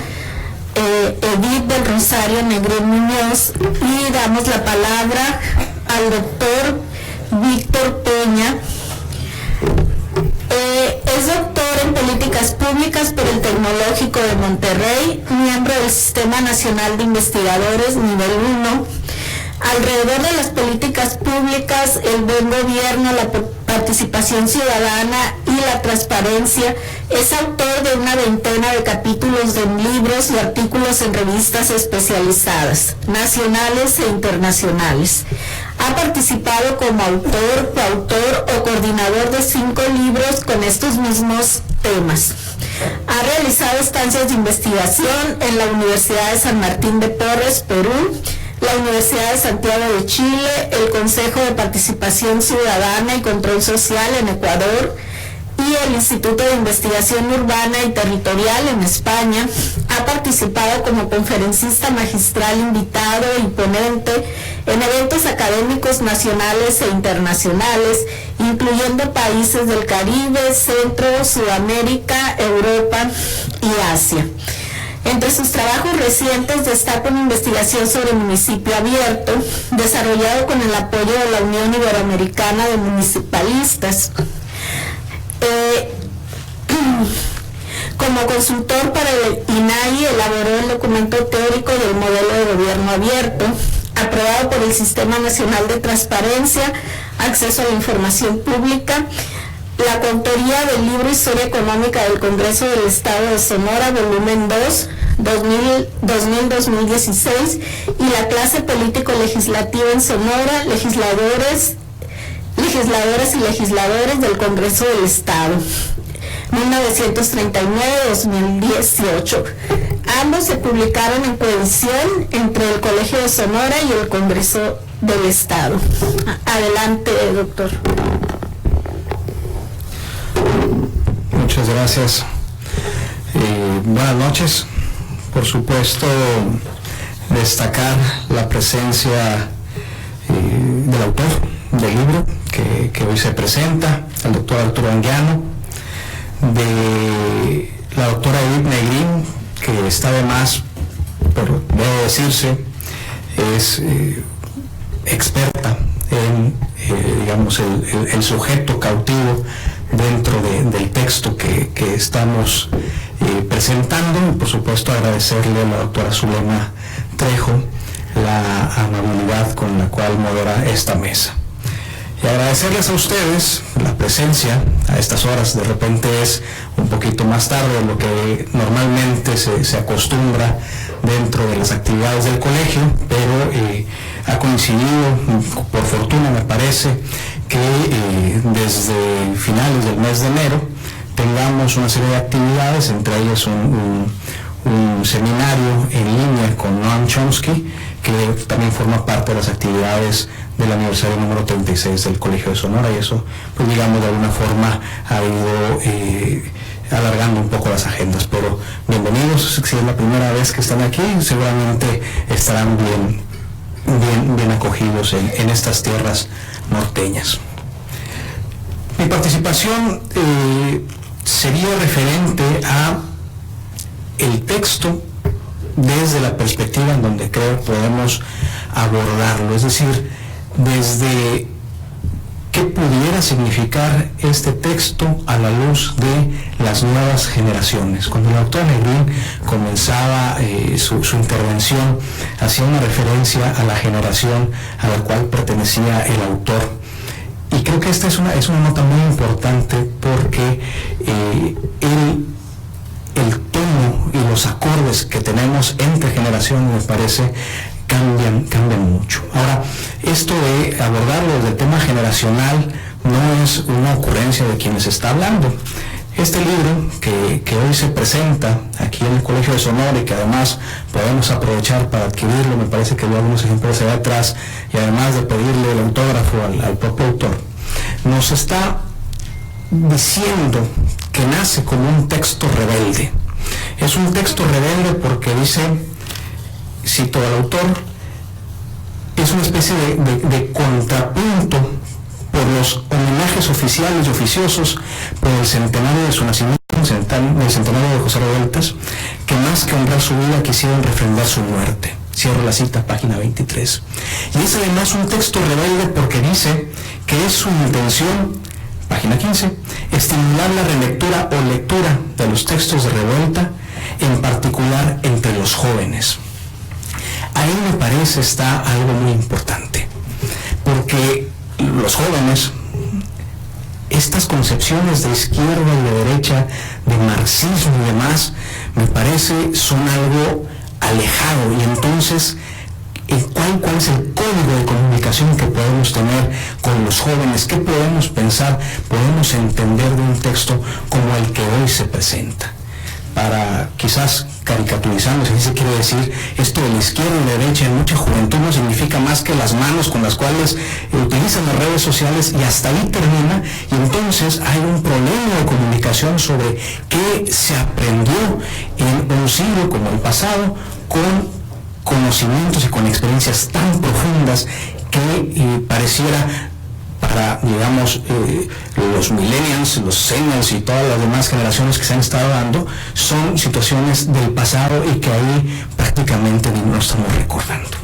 Edith del Rosario Negrín Muñoz y damos la palabra al doctor Víctor Peña. Es doctor en Políticas Públicas por el Tecnológico de Monterrey, miembro del Sistema Nacional de Investigadores Nivel 1. Alrededor de las políticas públicas, el buen gobierno, la participación ciudadana y la transparencia. Es autor de una veintena de capítulos de libros y artículos en revistas especializadas, nacionales e internacionales. Ha participado como autor, coautor o coordinador de 5 libros con estos mismos temas. Ha realizado estancias de investigación en la Universidad de San Martín de Porres, Perú, la Universidad de Santiago de Chile, el Consejo de Participación Ciudadana y Control Social en Ecuador y el Instituto de Investigación Urbana y Territorial en España. Ha participado como conferencista magistral invitado y ponente en eventos académicos nacionales e internacionales, incluyendo países del Caribe, Centro, Sudamérica, Europa y Asia. Entre sus trabajos recientes destaca una investigación sobre municipio abierto, desarrollado con el apoyo de la Unión Iberoamericana de Municipalistas. Como consultor para el INAI elaboró el documento teórico del modelo de gobierno abierto, aprobado por el Sistema Nacional de Transparencia, Acceso a la Información Pública, la coautoría del libro Historia Económica del Congreso del Estado de Sonora, volumen 2, 2000-2016, y la clase político-legislativa en Sonora, legisladoras y legisladores del Congreso del Estado, 1939-2018. Ambos se publicaron en coedición entre el Colegio de Sonora y el Congreso del Estado. Adelante, doctor. Muchas gracias. Buenas noches. Por supuesto, destacar la presencia del autor del libro que hoy se presenta, el doctor Arturo Anguiano, de la doctora Edith Negrín, que está además, debe decirse, es experta en, digamos, el sujeto cautivo dentro del texto que estamos presentando, y por supuesto agradecerle a la doctora Zulema Trejo la amabilidad con la cual modera esta mesa. Y agradecerles a ustedes la presencia a estas horas. De repente es un poquito más tarde de lo que normalmente se acostumbra dentro de las actividades del colegio, pero ha coincidido, por fortuna me parece, que desde finales del mes de enero tengamos una serie de actividades, entre ellas un seminario en línea con Noam Chomsky, que también forma parte de las actividades del aniversario número 36 del Colegio de Sonora, y eso, pues digamos, de alguna forma ha ido alargando un poco las agendas. Pero bienvenidos, si es la primera vez que están aquí, seguramente estarán bien acogidos en estas tierras norteñas. Mi participación sería referente a el texto desde la perspectiva en donde creo podemos abordarlo, es decir, desde qué pudiera significar este texto a la luz de las nuevas generaciones. Cuando la doctora Negrín comenzaba su intervención, hacía una referencia a la generación a la cual pertenecía el autor. Y creo que esta es una nota muy importante porque el tono y los acordes que tenemos entre generaciones, me parece, cambian mucho. Ahora, esto de abordarlo desde el tema generacional no es una ocurrencia de quienes está hablando. Este libro que hoy se presenta aquí en el Colegio de Sonora y que además podemos aprovechar para adquirirlo, me parece que veo algunos ejemplos allá atrás, y además de pedirle el autógrafo al propio autor, nos está diciendo que nace como un texto rebelde. Es un texto rebelde porque dice, cito al autor, es una especie de contrapunto por los homenajes oficiales y oficiosos por el centenario de su nacimiento, el centenario de José Revueltas, que más que honrar su vida quisieron refrendar su muerte. Cierro la cita, página 23. Y es además un texto rebelde porque dice que es su intención, página 15, estimular la relectura o lectura de los textos de Revuelta, en particular entre los jóvenes. Ahí me parece está algo muy importante, porque los jóvenes estas concepciones de izquierda y de derecha, de marxismo y demás, me parece son algo alejado. Y entonces, ¿cuál es el código de comunicación que podemos tener con los jóvenes? ¿Qué podemos pensar, podemos entender de un texto como el que hoy se presenta? Para quizás caricaturizando, si se quiere decir, esto de la izquierda y la derecha en mucha juventud no significa más que las manos con las cuales utilizan las redes sociales, y hasta ahí termina. Y entonces hay un problema de comunicación sobre qué se aprendió en un siglo como el pasado, con conocimientos y con experiencias tan profundas que pareciera para, digamos, los millennials, los seniors y todas las demás generaciones que se han estado dando, son situaciones del pasado y que ahí prácticamente no estamos recordando.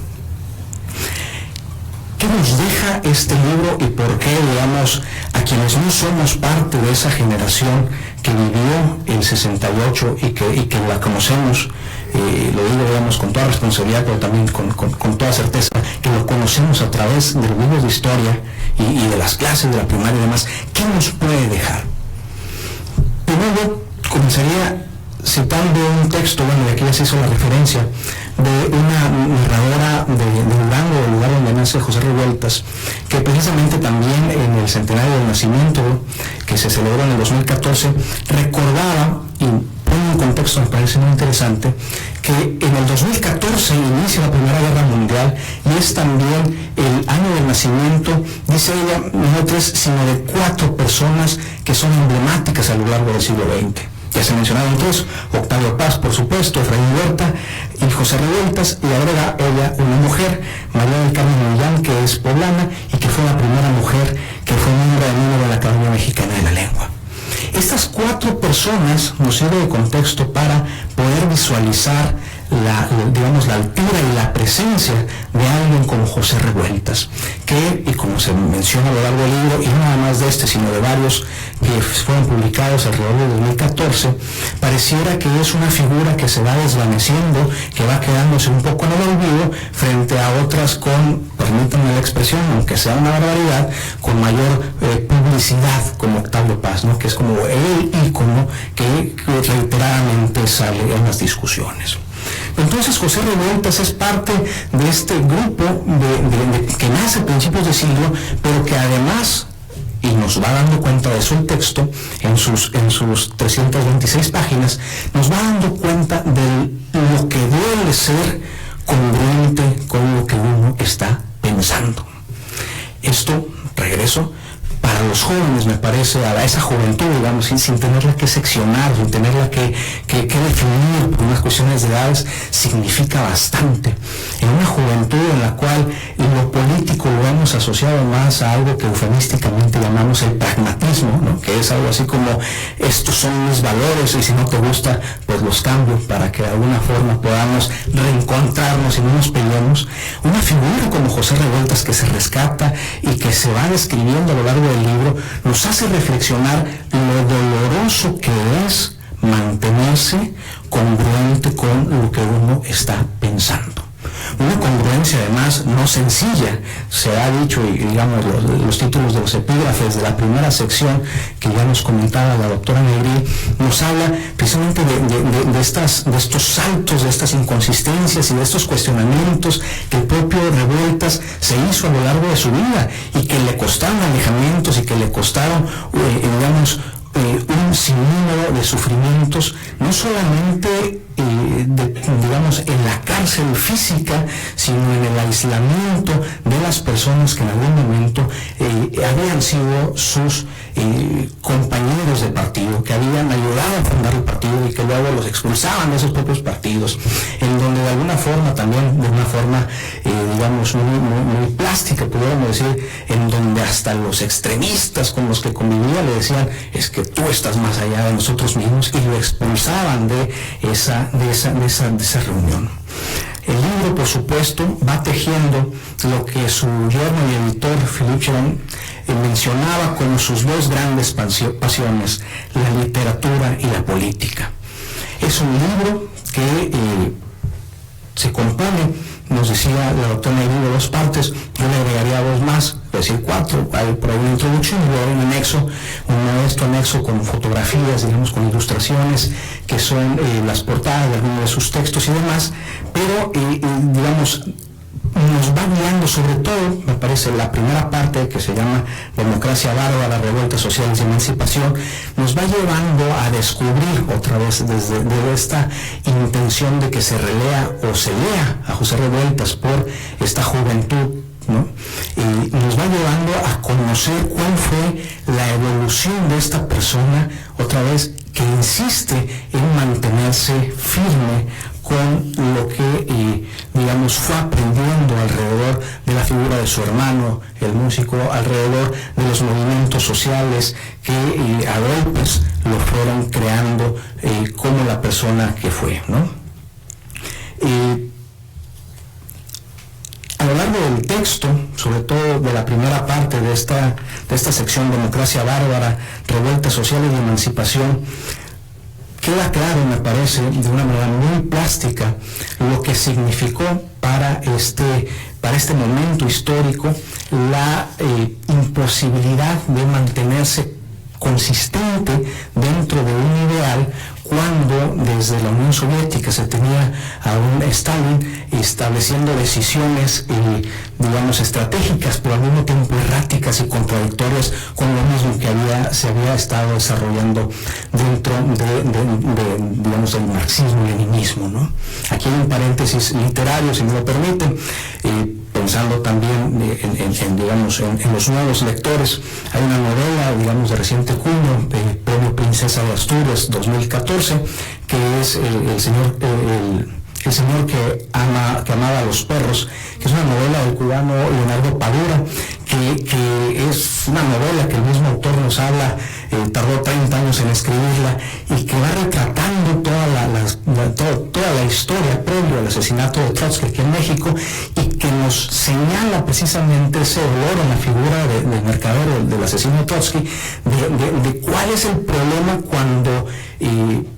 ¿Qué nos deja este libro y por qué, digamos, a quienes no somos parte de esa generación que vivió el 68 y que la conocemos, lo digo, digamos, con toda responsabilidad, pero también con toda certeza, que lo conocemos a través de los libros de historia y de las clases de la primaria y demás? ¿Qué nos puede dejar? Primero, comenzaría citando un texto, bueno, y aquí ya se hizo la referencia, de una narradora de Durango, del lugar donde nace José Revueltas, que precisamente también en el centenario del nacimiento, que se celebró en el 2014, recordaba, y pone un contexto, me parece muy interesante, que en el 2014 inicia la Primera Guerra Mundial y es también el año del nacimiento, dice ella, no de 3, sino de 4 personas que son emblemáticas a lo largo del siglo XX. Ya se mencionaron 3, Octavio Paz, por supuesto, Efraín Huerta y José Revueltas, y agrega ella una mujer, María del Carmen Millán, que es poblana y que fue la primera mujer que fue miembro de la Academia Mexicana de la Lengua. Estas 4 personas nos sirven de contexto para poder visualizar la altura y la presencia de alguien como José Revueltas, que, y como se menciona a lo largo del libro, y no nada más de este, sino de varios que fueron publicados alrededor de 2014, pareciera que es una figura que se va desvaneciendo, que va quedándose un poco en el olvido frente a otras con, permítanme la expresión, aunque sea una barbaridad, con mayor publicidad, como Octavio Paz, ¿no? Que es como el ícono que reiteradamente sale en las discusiones. Entonces José Revueltas es parte de este grupo que nace a principios de siglo, pero que además, y nos va dando cuenta de eso el texto, en sus 326 páginas, nos va dando cuenta de lo que debe ser congruente con lo que uno está pensando. Esto, regreso, para los jóvenes, me parece, a esa juventud, digamos, sin tenerla que seccionar, sin tenerla que definir por unas cuestiones de edades, significa bastante. En una juventud en la cual lo político lo hemos asociado más a algo que eufemísticamente llamamos el pragmatismo, ¿no? Que es algo así como, estos son mis valores y si no te gusta, pues los cambio para que de alguna forma podamos reencontrarnos y no nos peleemos. Una figura como José Revueltas, que se rescata y que se va describiendo a lo largo del libro, nos hace reflexionar lo doloroso que es mantenerse congruente con lo que uno está pensando. Una congruencia además no sencilla. Se ha dicho, y digamos los títulos de los epígrafes de la primera sección que ya nos comentaba la doctora Negrín, nos habla precisamente de estos saltos, de estas inconsistencias y de estos cuestionamientos que el propio Revueltas se hizo a lo largo de su vida y que le costaron alejamientos y que le costaron, digamos, un sinnúmero de sufrimientos, no solamente digamos, en la cárcel física, sino en el aislamiento de las personas que en algún momento habían sido sus compañeros de partido, que habían ayudado a fundar el partido y que luego los expulsaban de esos propios partidos, en donde de alguna forma, también de una forma digamos muy plástica, pudiéramos decir, en donde hasta los extremistas con los que convivía le decían, es que tú estás más allá de nosotros mismos, y lo expulsaban de esa reunión. El libro, por supuesto, va tejiendo lo que su yerno y editor, Philippe Cherón, mencionaba como sus 2 grandes pasiones, la literatura y la política. Es un libro que se compone nos decía la doctora Negrín de 2 partes, yo le agregaría 2 más, es decir, 4, hay por ahí una introducción y luego un anexo, un modesto anexo con fotografías, digamos, con ilustraciones, que son las portadas de algunos de sus textos y demás, pero, digamos, nos va guiando sobre todo, me parece, la primera parte que se llama Democracia Bárbara, Revueltas Sociales y Emancipación, nos va llevando a descubrir otra vez desde esta intención de que se relea o se lea a José Revueltas por esta juventud, ¿no? Y nos va llevando a conocer cuál fue la evolución de esta persona, otra vez, que insiste en mantenerse firme con lo que, digamos, fue aprendiendo alrededor de la figura de su hermano, el músico, alrededor de los movimientos sociales que a golpes lo fueron creando como la persona que fue, ¿no? A lo largo del texto, sobre todo de la primera parte de esta sección Democracia Bárbara, Revueltas Sociales y Emancipación, queda claro, me parece, de una manera muy plástica, lo que significó para este momento histórico la imposibilidad de mantenerse consistente dentro de un ideal cuando desde la Unión Soviética se tenía a un Stalin estableciendo decisiones, digamos, estratégicas, pero al mismo tiempo erráticas y contradictorias con lo mismo que se había estado desarrollando dentro digamos, del marxismo-leninismo, ¿no? Aquí hay un paréntesis literario, si me lo permiten, pensando también digamos, en los nuevos lectores. Hay una novela, digamos, de reciente cuño, Premio Princesa de Asturias 2014, que es el señor que amaba a los perros, que es una novela del cubano Leonardo Padura, que es una novela que el mismo autor nos habla, tardó 30 años en escribirla, y que va retratando toda la historia previa al asesinato de Trotsky aquí en México, y que nos señala precisamente ese dolor en la figura del mercader, del asesino Trotsky, de cuál es el problema cuando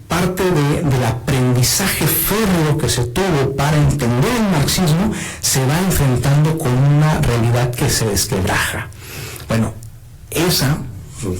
parte del aprendizaje férreo que se tuvo para entender el marxismo se va enfrentando con una realidad que se desquebraja. Bueno, esa,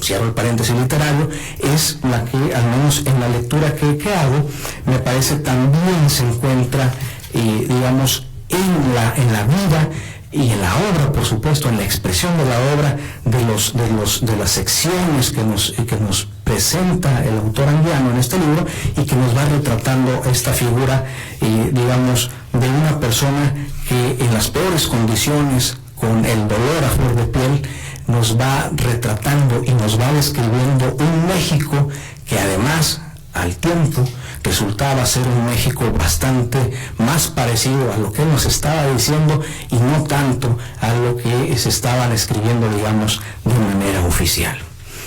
cierro el paréntesis literario, es la que, al menos en la lectura que hago, me parece también se encuentra, digamos, en la vida y en la obra, por supuesto, en la expresión de la obra, de las secciones que nos presenta el autor anguiano en este libro, y que nos va retratando esta figura, digamos, de una persona que en las peores condiciones, con el dolor a flor de piel, nos va retratando y nos va describiendo un México que además, al tiempo, resultaba ser un México bastante más parecido a lo que él nos estaba diciendo y no tanto a lo que se estaban escribiendo, digamos, de manera oficial.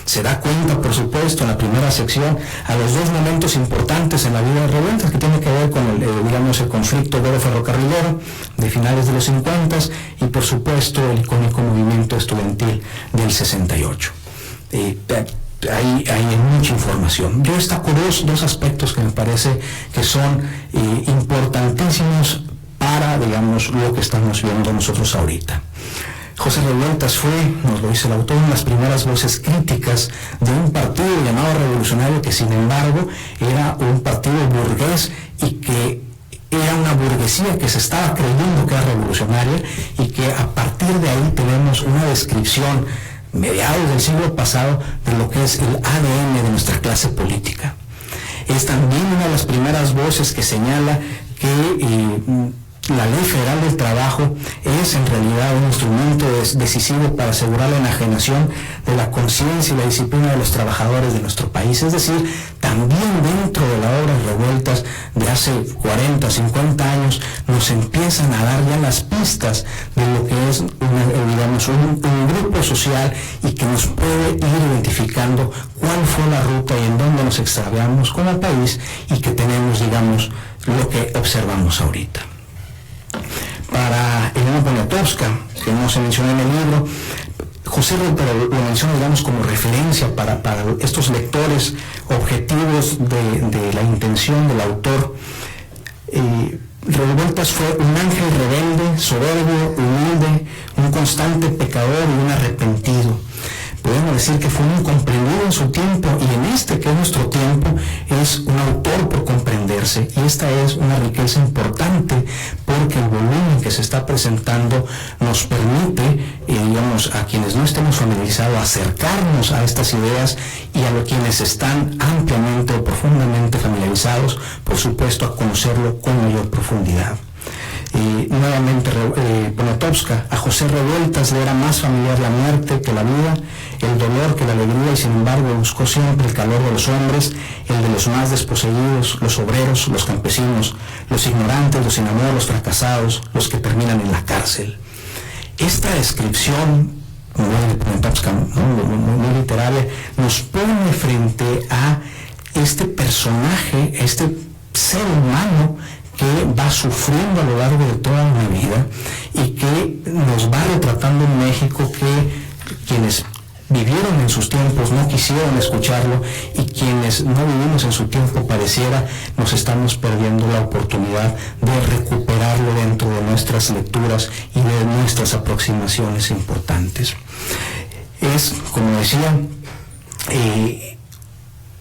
Se da cuenta, por supuesto, en la primera sección, a los 2 momentos importantes en la vida de Revueltas, que tiene que ver con el conflicto obrero-ferrocarrilero de finales de los 50 y, por supuesto, el icónico movimiento estudiantil del 68. Hay mucha información. Yo destaco dos aspectos que me parece que son importantísimos para, digamos, lo que estamos viendo nosotros ahorita. José Revueltas fue, nos lo dice el autor, una de las primeras voces críticas de un partido llamado Revolucionario, que sin embargo era un partido burgués y que era una burguesía que se estaba creyendo que era revolucionaria, y que a partir de ahí tenemos una descripción mediados del siglo pasado de lo que es el ADN de nuestra clase política. Es también una de las primeras voces que señala que la Ley Federal del Trabajo es en realidad un instrumento decisivo para asegurar la enajenación de la conciencia y la disciplina de los trabajadores de nuestro país. Es decir, también dentro de la obra Revueltas de hace 40, 50 años nos empiezan a dar ya las pistas de lo que es un grupo social, y que nos puede ir identificando cuál fue la ruta y en dónde nos extraviamos como país, y que tenemos, digamos, lo que observamos ahorita. Para Elena Poniatowska, que no se menciona en el libro, José lo menciona, digamos, como referencia para estos lectores objetivos de la intención del autor. Revueltas Ponotopskas fue un ángel rebelde, soberbio, humilde, un constante pecador y un arrepentido. Podemos decir que fue un incomprendido en su tiempo, y en este, que es nuestro tiempo, es un autor por comprenderse. Y esta es una riqueza importante, porque el volumen que se está presentando nos permite, digamos, a quienes no estemos familiarizados, acercarnos a estas ideas, y a los quienes están ampliamente o profundamente familiarizados, por supuesto, a conocerlo con mayor profundidad. Nuevamente, Ponotopska: a José Revueltas le era más familiar la muerte que la vida, el dolor que la alegría, y sin embargo buscó siempre el calor de los hombres, el de los más desposeídos, los obreros, los campesinos, los ignorantes, los sin amor, los fracasados, los que terminan en la cárcel. Esta descripción de Ponotopska, muy literaria, nos pone frente a este personaje, este ser humano que va sufriendo a lo largo de toda una vida, y que nos va retratando un México que quienes vivieron en sus tiempos no quisieron escucharlo, y quienes no vivimos en su tiempo pareciera nos estamos perdiendo la oportunidad de recuperarlo dentro de nuestras lecturas y de nuestras aproximaciones importantes. Es, como decía,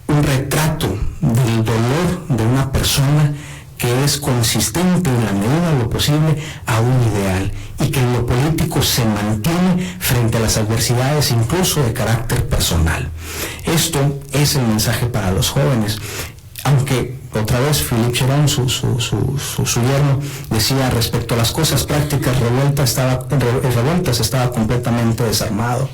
un retrato del dolor de una persona que es consistente en la medida de lo posible a un ideal, y que en lo político se mantiene frente a las adversidades, incluso de carácter personal. Esto es el mensaje para los jóvenes, aunque otra vez Philippe Cheron, su yerno, decía respecto a las cosas prácticas: Revueltas estaba completamente desarmado.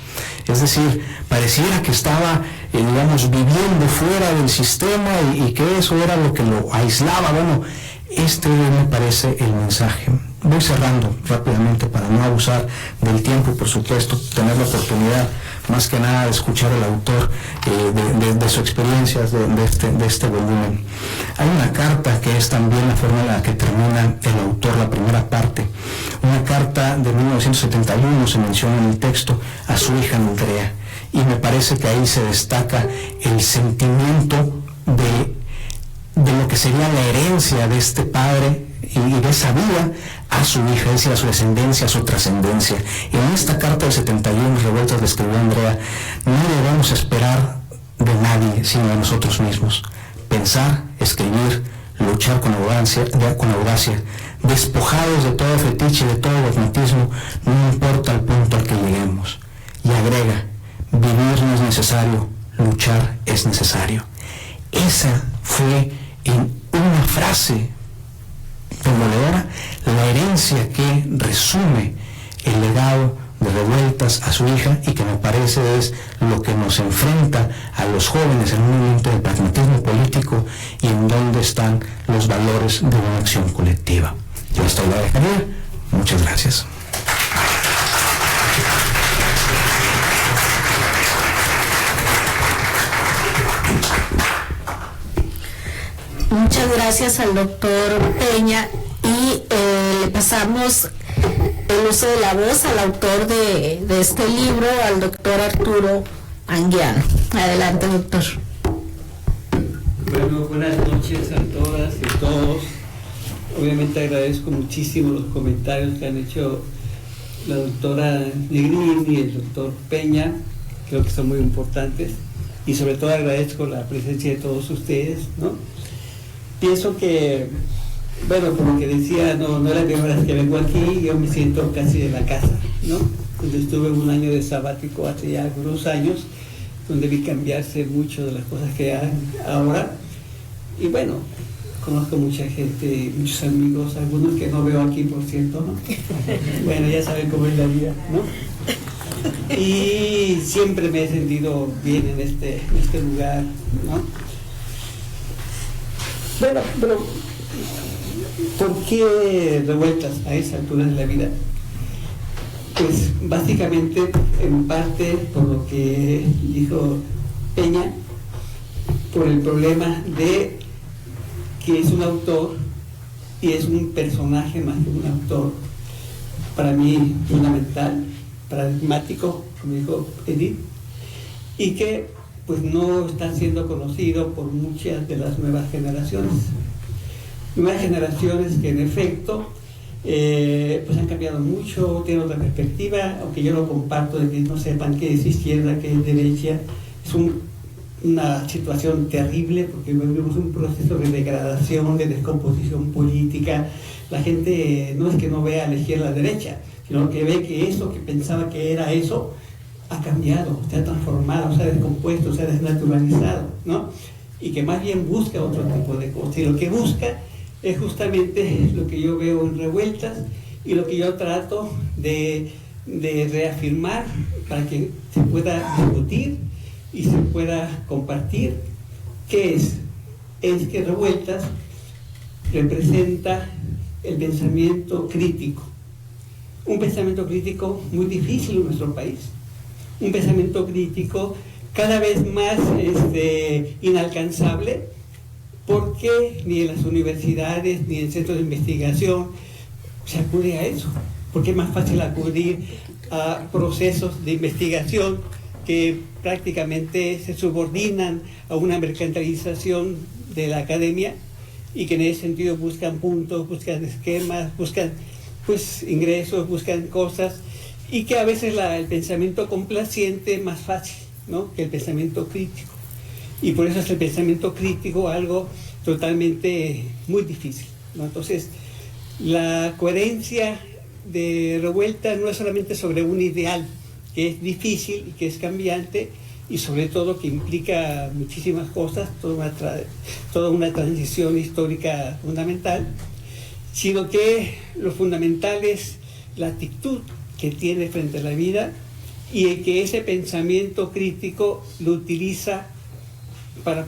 Es decir, pareciera que estaba, digamos, viviendo fuera del sistema, y que eso era lo que lo aislaba. Bueno, este me parece el mensaje. Voy cerrando rápidamente para no abusar del tiempo, y por supuesto tener la oportunidad más que nada de escuchar al autor, de su experiencia de este volumen. Hay una carta que es también la forma en la que termina el autor la primera parte. Una carta de 1971, se menciona en el texto, a su hija Andrea, y me parece que ahí se destaca el sentimiento de lo que sería la herencia de este padre y de esa vida a su hija, es decir, a su descendencia, a su trascendencia. En esta carta del 71, Revueltas, le escribió a Andrea: no debemos esperar de nadie sino de nosotros mismos. Pensar, escribir, luchar con audacia, despojados de todo fetiche, de todo dogmatismo, no importa el punto al que lleguemos. Y agrega: vivir no es necesario, luchar es necesario. Esa fue, en una frase demoledora, la herencia que resume el legado de Revueltas a su hija, y que me parece es lo que nos enfrenta a los jóvenes en un momento de pragmatismo político, y en donde están los valores de una acción colectiva. Yo hasta la dejaría. Muchas gracias. Muchas gracias al doctor Peña, y le pasamos el uso de la voz al autor de este libro, al doctor Arturo Anguiano. Adelante, doctor. Bueno, buenas noches a todas y todos. Obviamente agradezco muchísimo los comentarios que han hecho la doctora Negrín y el doctor Peña, creo que son muy importantes, y sobre todo agradezco la presencia de todos ustedes, ¿no? Pienso que, bueno, como que decía, no es la primera vez que vengo aquí, yo me siento casi de la casa, ¿no? Donde estuve un año de sabático hace ya algunos años, donde vi cambiarse mucho de las cosas que hay ahora, y bueno, conozco mucha gente, muchos amigos, algunos que no veo aquí, por cierto, ¿no? Bueno, ya saben cómo es la vida, ¿no? Y siempre me he sentido bien en este lugar, ¿no? Bueno, pero ¿por qué Revueltas a esa altura de la vida? Pues básicamente, en parte, por lo que dijo Peña, por el problema de que es un autor y es un personaje más que un autor, para mí fundamental, paradigmático, como dijo Edith, y que pues no está siendo conocido por muchas de las nuevas generaciones. Nuevas generaciones que en efecto pues han cambiado mucho, tienen otra perspectiva, aunque yo lo comparto de que no sepan qué es izquierda, qué es derecha. Es una situación terrible porque vivimos un proceso de degradación, de descomposición política. La gente no es que no vea a la izquierda y a la derecha, sino que ve que eso que pensaba que era eso ha cambiado, se ha transformado, se ha descompuesto, se ha desnaturalizado, ¿no? Y que más bien busca otro tipo de cosas. Y lo que busca es justamente lo que yo veo en Revueltas y lo que yo trato de reafirmar para que se pueda discutir y se pueda compartir. ¿Qué es? Es que Revueltas representa el pensamiento crítico, un pensamiento crítico muy difícil en nuestro país, un pensamiento crítico cada vez más inalcanzable, porque ni en las universidades ni en centros de investigación se acude a eso, porque es más fácil acudir a procesos de investigación que prácticamente se subordinan a una mercantilización de la academia y que en ese sentido buscan puntos, buscan esquemas, buscan pues ingresos, buscan cosas, y que a veces el pensamiento complaciente es más fácil, ¿no?, que el pensamiento crítico. Y por eso es el pensamiento crítico algo totalmente muy difícil, ¿no? Entonces, la coherencia de Revuelta no es solamente sobre un ideal que es difícil y que es cambiante, y sobre todo que implica muchísimas cosas, toda una transición histórica fundamental, sino que lo fundamental es la actitud que tiene frente a la vida y que ese pensamiento crítico lo utiliza para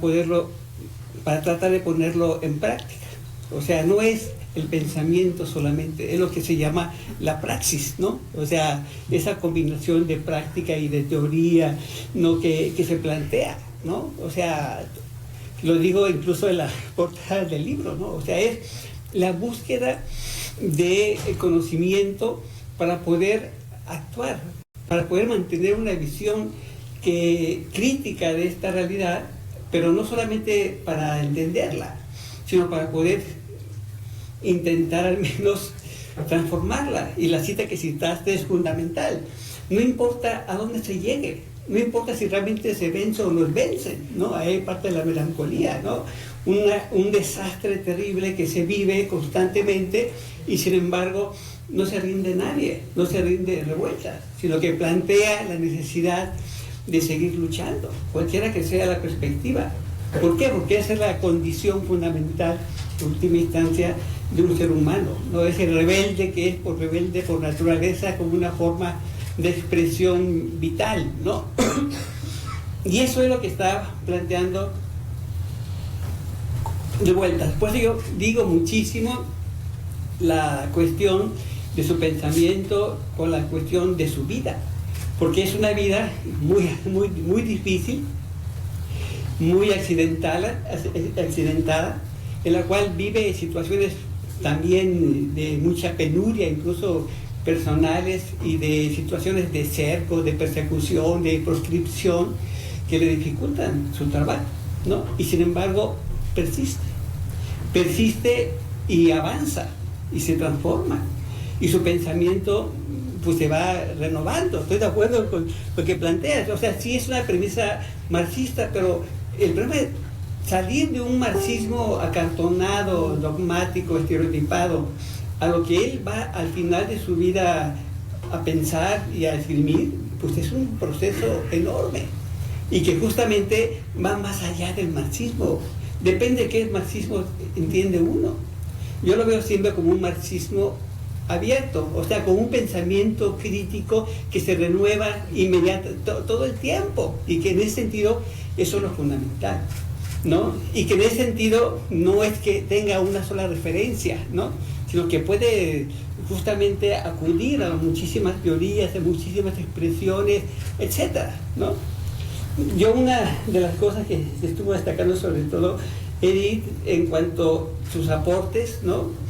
tratar de ponerlo en práctica. O sea, no es el pensamiento solamente, es lo que se llama la praxis, ¿no? O sea, esa combinación de práctica y de teoría, ¿no?, que se plantea, ¿no? O sea, lo digo incluso en la portada del libro, ¿no? O sea, es la búsqueda de conocimiento para poder actuar, para poder mantener una visión crítica de esta realidad, pero no solamente para entenderla, sino para poder intentar al menos transformarla. Y la cita que citaste es fundamental. No importa a dónde se llegue, no importa si realmente se vence o no vencen, ¿no? Ahí parte de la melancolía, ¿no? Un desastre terrible que se vive constantemente y sin embargo no se rinde nadie, no se rinde Revuelta, sino que plantea la necesidad de seguir luchando, cualquiera que sea la perspectiva. ¿Por qué? Porque esa es la condición fundamental, en última instancia, de un ser humano, no es el rebelde que es rebelde por naturaleza como una forma de expresión vital, ¿no? Y eso es lo que está planteando Revueltas. Pues yo digo muchísimo la cuestión de su pensamiento con la cuestión de su vida, porque es una vida muy difícil, muy accidentada, en la cual vive situaciones también de mucha penuria, incluso personales, y de situaciones de cerco, de persecución, de proscripción, que le dificultan su trabajo, ¿no? Y sin embargo persiste y avanza y se transforma, y su pensamiento pues se va renovando. Estoy de acuerdo con lo que planteas, o sea, sí es una premisa marxista, pero el problema es salir de un marxismo acartonado, dogmático, estereotipado, a lo que él va al final de su vida a pensar y a escribir, pues es un proceso enorme y que justamente va más allá del marxismo. Depende de qué marxismo entiende uno. Yo lo veo siempre como un marxismo abierto, o sea, con un pensamiento crítico que se renueva todo el tiempo, y que en ese sentido eso es lo fundamental, ¿no? Y que en ese sentido no es que tenga una sola referencia, ¿no?, sino que puede justamente acudir a muchísimas teorías, a muchísimas expresiones, etcétera, ¿no? Yo una de las cosas que estuvo destacando sobre todo Edith en cuanto a sus aportes, ¿no?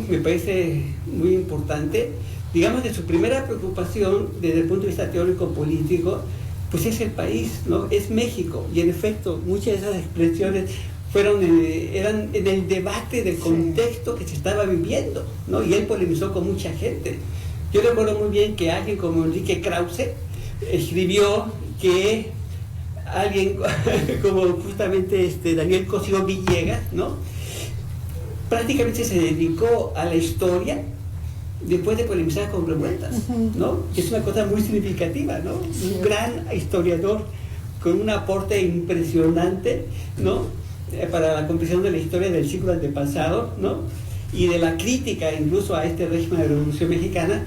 Me parece muy importante, digamos, de su primera preocupación desde el punto de vista teórico-político, pues es el país, ¿no? Es México, y en efecto muchas de esas expresiones eran en el debate del contexto que se estaba viviendo, ¿no? Y él polemizó con mucha gente. Yo recuerdo muy bien que alguien como Enrique Krause escribió que alguien como justamente Daniel Cosío Villegas, ¿no? Prácticamente se dedicó a la historia después de polemizar con Revueltas, ¿no? Es una cosa muy significativa, ¿no? Un gran historiador con un aporte impresionante, ¿no? Para la comprensión de la historia del siglo antepasado, ¿no? Y de la crítica incluso a este régimen de la Revolución Mexicana,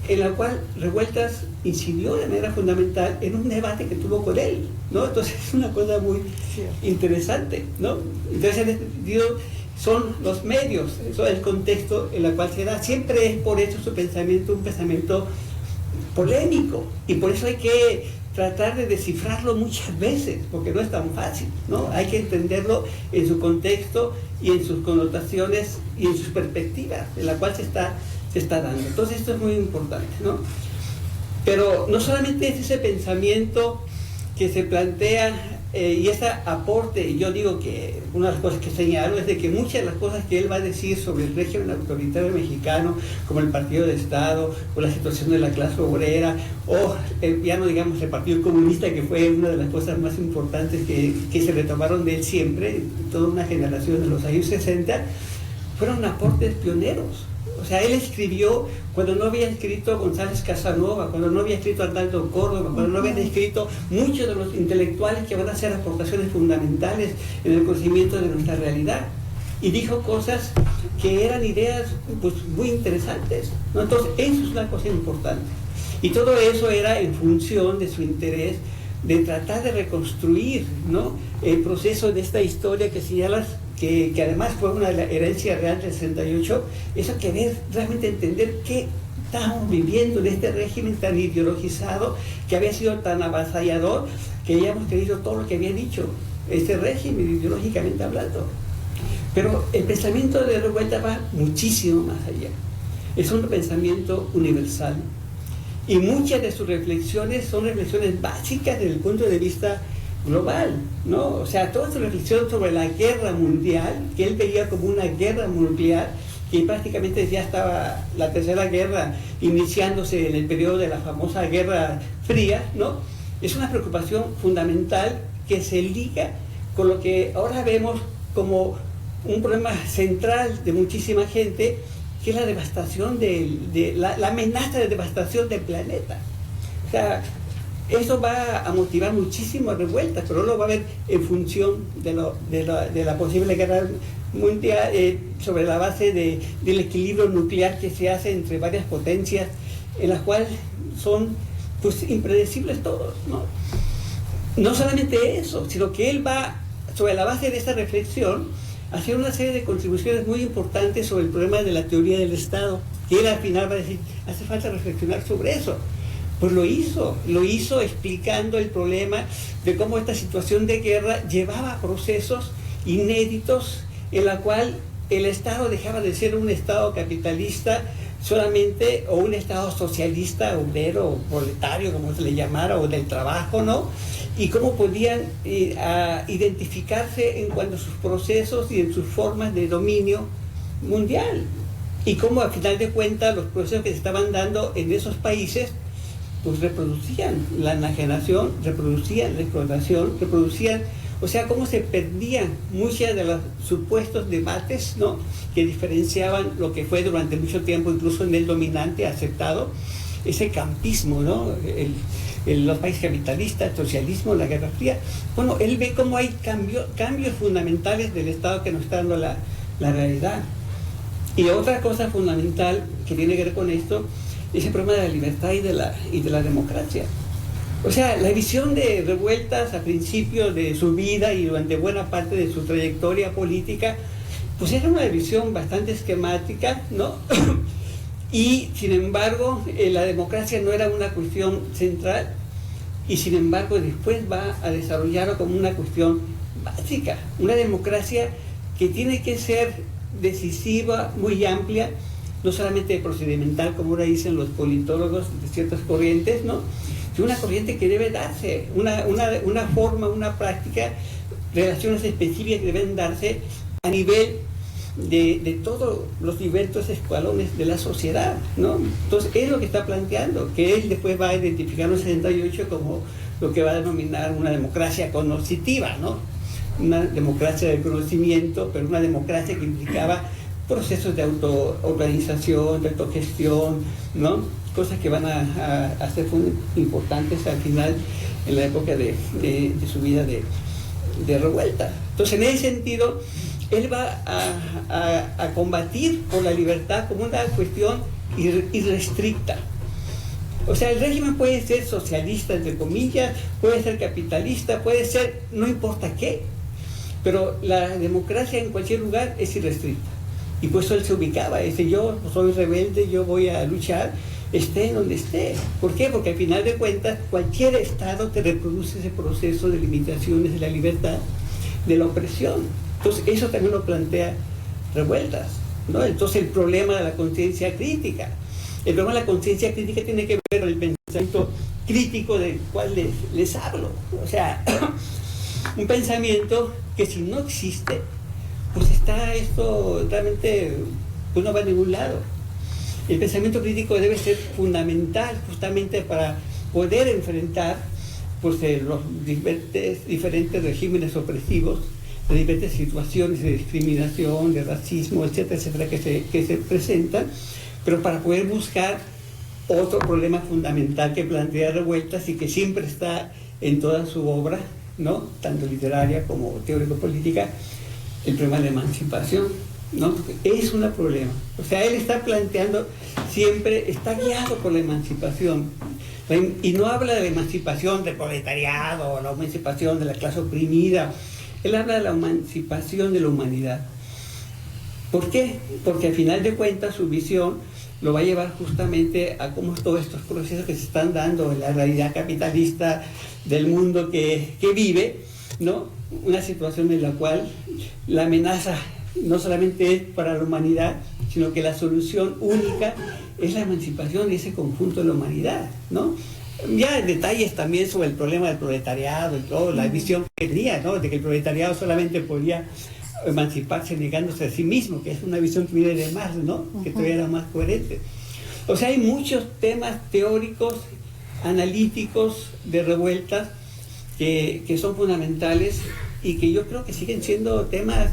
en la cual Revueltas incidió de manera fundamental en un debate que tuvo con él, ¿no? Entonces es una cosa muy interesante, ¿no? Entonces en este sentido son los medios, eso es el contexto en el cual se da. Siempre es por eso su pensamiento un pensamiento polémico, y por eso hay que tratar de descifrarlo muchas veces, porque no es tan fácil, ¿no? Hay que entenderlo en su contexto y en sus connotaciones y en sus perspectivas, en la cual se está dando. Entonces esto es muy importante, ¿no? Pero no solamente es ese pensamiento que se plantea y ese aporte. Yo digo que una de las cosas que señalo es de que muchas de las cosas que él va a decir sobre el régimen autoritario mexicano, como el partido de Estado, o la situación de la clase obrera, o ya no digamos el Partido Comunista, que fue una de las cosas más importantes que se retomaron de él siempre, toda una generación de los años 60, fueron aportes pioneros. O sea, él escribió cuando no había escrito González Casanova, cuando no había escrito Arnaldo Córdoba, cuando no habían escrito muchos de los intelectuales que van a hacer aportaciones fundamentales en el conocimiento de nuestra realidad. Y dijo cosas que eran ideas pues muy interesantes, ¿no? Entonces, eso es una cosa importante. Y todo eso era en función de su interés de tratar de reconstruir, ¿no?, el proceso de esta historia que señalas, que además fue una herencia real del 68, eso que ver, realmente entender qué estábamos viviendo en este régimen tan ideologizado, que había sido tan avasallador, que habíamos creído todo lo que había dicho este régimen ideológicamente hablando. Pero el pensamiento de Revuelta va muchísimo más allá. Es un pensamiento universal. Y muchas de sus reflexiones son reflexiones básicas desde el punto de vista global, ¿no? O sea, toda su reflexión sobre la guerra mundial, que él veía como una guerra mundial, que prácticamente ya estaba la tercera guerra iniciándose en el periodo de la famosa Guerra Fría, ¿no? Es una preocupación fundamental que se liga con lo que ahora vemos como un problema central de muchísima gente, que es la devastación la amenaza de devastación del planeta. O sea, eso va a motivar muchísimo a Revueltas, pero lo va a ver en función de la posible guerra mundial, sobre la base del equilibrio nuclear que se hace entre varias potencias, en las cuales son pues impredecibles todos, ¿no? No solamente eso, sino que él va, sobre la base de esta reflexión, a hacer una serie de contribuciones muy importantes sobre el problema de la teoría del Estado, que él al final va a decir, hace falta reflexionar sobre eso. Pues lo hizo explicando el problema de cómo esta situación de guerra llevaba a procesos inéditos en la cual el Estado dejaba de ser un Estado capitalista solamente, o un Estado socialista, obrero, o proletario, como se le llamara, o del trabajo, ¿no? Y cómo podían identificarse en cuanto a sus procesos y en sus formas de dominio mundial. Y cómo, a final de cuentas, los procesos que se estaban dando en esos países pues reproducían la enajenación, reproducían la explotación, o sea, cómo se perdían muchos de los supuestos debates, ¿no?, que diferenciaban lo que fue durante mucho tiempo, incluso en el dominante aceptado, ese campismo, ¿no?, los países capitalistas, el socialismo, la Guerra Fría. Bueno, él ve cómo hay cambios fundamentales del Estado que nos está dando la realidad. Y otra cosa fundamental que tiene que ver con esto es el problema de la libertad y de la democracia. O sea, la visión de Revueltas a principio de su vida y durante buena parte de su trayectoria política, pues era una visión bastante esquemática, ¿no? Y sin embargo, la democracia no era una cuestión central, y sin embargo después va a desarrollarlo como una cuestión básica. Una democracia que tiene que ser decisiva, muy amplia, no solamente procedimental, como ahora dicen los politólogos de ciertas corrientes, ¿no?, sino una corriente que debe darse, una forma, una práctica relaciones específicas que deben darse a nivel de todos los diversos escalones de la sociedad, ¿no? Entonces, es lo que está planteando, que él después va a identificar en el 68 como lo que va a denominar una democracia cognoscitiva, ¿no? Una democracia del conocimiento, pero una democracia que implicaba procesos de autoorganización, de autogestión, ¿no? Cosas que van a ser importantes al final en la época de su vida de revuelta. Entonces, en ese sentido, él va a combatir por la libertad como una cuestión irrestricta. O sea, el régimen puede ser socialista, entre comillas, puede ser capitalista, puede ser no importa qué, pero la democracia en cualquier lugar es irrestricta. Y por eso él se ubicaba, dice, yo soy rebelde, yo voy a luchar, esté en donde esté. ¿Por qué? Porque al final de cuentas, cualquier Estado te reproduce ese proceso de limitaciones de la libertad, de la opresión. Entonces, eso también lo plantea Revueltas, ¿no? Entonces, el problema de la conciencia crítica. El problema de la conciencia crítica tiene que ver con el pensamiento crítico del cual les hablo. O sea, un pensamiento que si no existe, pues está esto realmente, pues no va a ningún lado. El pensamiento crítico debe ser fundamental justamente para poder enfrentar pues, los diferentes regímenes opresivos, las diferentes situaciones de discriminación, de racismo, etcétera, etcétera, que se presentan, pero para poder buscar otro problema fundamental que plantea Revueltas y que siempre está en toda su obra, ¿no? Tanto literaria como teórico-política, el problema de la emancipación, ¿no? Porque es un problema. O sea, él está planteando siempre, está guiado por la emancipación. Y no habla de la emancipación del proletariado o la emancipación de la clase oprimida. Él habla de la emancipación de la humanidad. ¿Por qué? Porque al final de cuentas su visión lo va a llevar justamente a cómo todos estos procesos que se están dando en la realidad capitalista del mundo que vive, ¿no? Una situación en la cual la amenaza no solamente es para la humanidad, sino que la solución única es la emancipación de ese conjunto de la humanidad, ¿no? Ya detalles también sobre el problema del proletariado y todo, la visión que tenía, ¿no? De que el proletariado solamente podía emanciparse negándose a sí mismo, que es una visión que viene de Marx, ¿no? Que todavía era más coherente. O sea, hay muchos temas teóricos, analíticos de Revueltas que son fundamentales y que yo creo que siguen siendo temas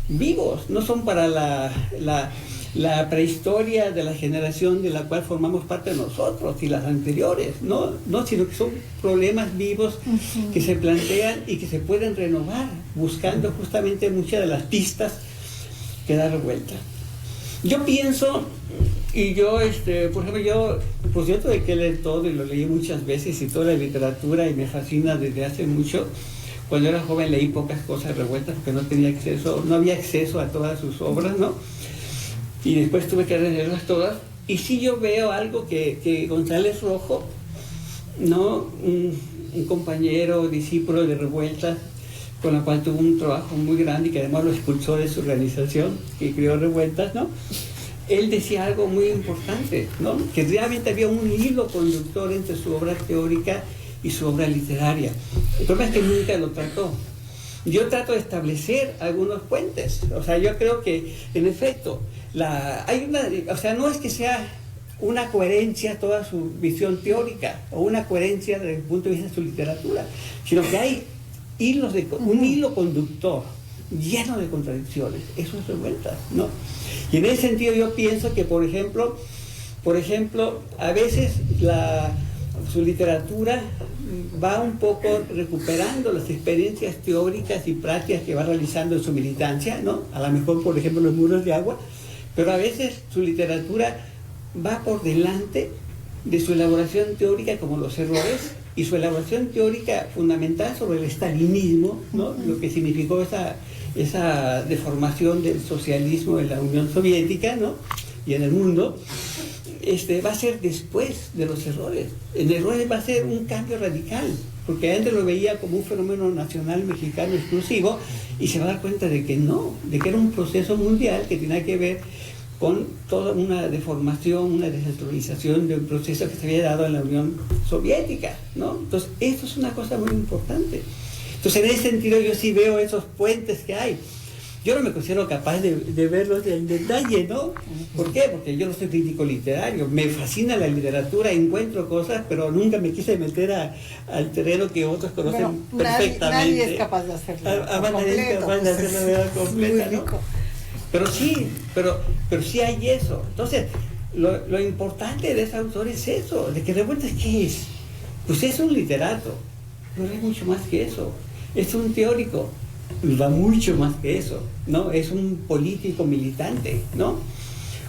vivos, no son para la prehistoria de la generación de la cual formamos parte nosotros y las anteriores, no, sino que son problemas vivos que se plantean y que se pueden renovar, buscando justamente muchas de las pistas que da Revuelta. Yo pienso, y yo, por ejemplo, yo tuve que leer todo y lo leí muchas veces y toda la literatura y me fascina desde hace mucho. Cuando era joven leí pocas cosas de Revueltas porque no había acceso a todas sus obras, ¿no? Y después tuve que leerlas todas. Y sí yo veo algo que González Rojo, ¿no? Un compañero, discípulo de Revueltas, con la cual tuvo un trabajo muy grande y que además lo expulsó de su organización, que creó Revueltas, ¿no? Él decía algo muy importante, ¿no? Que realmente había un hilo conductor entre su obra teórica y su obra literaria. El problema es que nunca lo trató. Yo trato de establecer algunos puentes. O sea, yo creo que, en efecto, no es que sea una coherencia toda su visión teórica o una coherencia desde el punto de vista de su literatura, sino que hay un hilo conductor lleno de contradicciones. Eso es Revueltas, ¿no? Y en ese sentido yo pienso que, por ejemplo, a veces su literatura va un poco recuperando las experiencias teóricas y prácticas que va realizando en su militancia, ¿no? A lo mejor, por ejemplo, Los muros de agua, pero a veces su literatura va por delante de su elaboración teórica como los errores y su elaboración teórica fundamental sobre el estalinismo, ¿no? Lo que significó esa deformación del socialismo en la Unión Soviética, ¿no? Y en el mundo. Va a ser después de los errores. En errores va a ser un cambio radical, porque antes lo veía como un fenómeno nacional mexicano exclusivo y se va a dar cuenta de que no, de que era un proceso mundial que tenía que ver con toda una deformación, una descentralización de un proceso que se había dado en la Unión Soviética, ¿no? Entonces, esto es una cosa muy importante. Entonces, en ese sentido, yo sí veo esos puentes que hay. Yo no me considero capaz de verlos en detalle, ¿no? ¿Por qué? Porque yo no soy crítico literario. Me fascina la literatura, encuentro cosas, pero nunca me quise meter al terreno que otros conocen perfectamente. Nadie es capaz de hacerlo. Nadie es capaz de hacerlo de manera completa, ¿no? Pero sí hay eso. Entonces, lo importante de ese autor es eso, de que Revueltas, ¿qué es? Pues es un literato, pero es mucho más que eso. Es un teórico, va mucho más que eso, ¿no? Es un político militante, ¿no?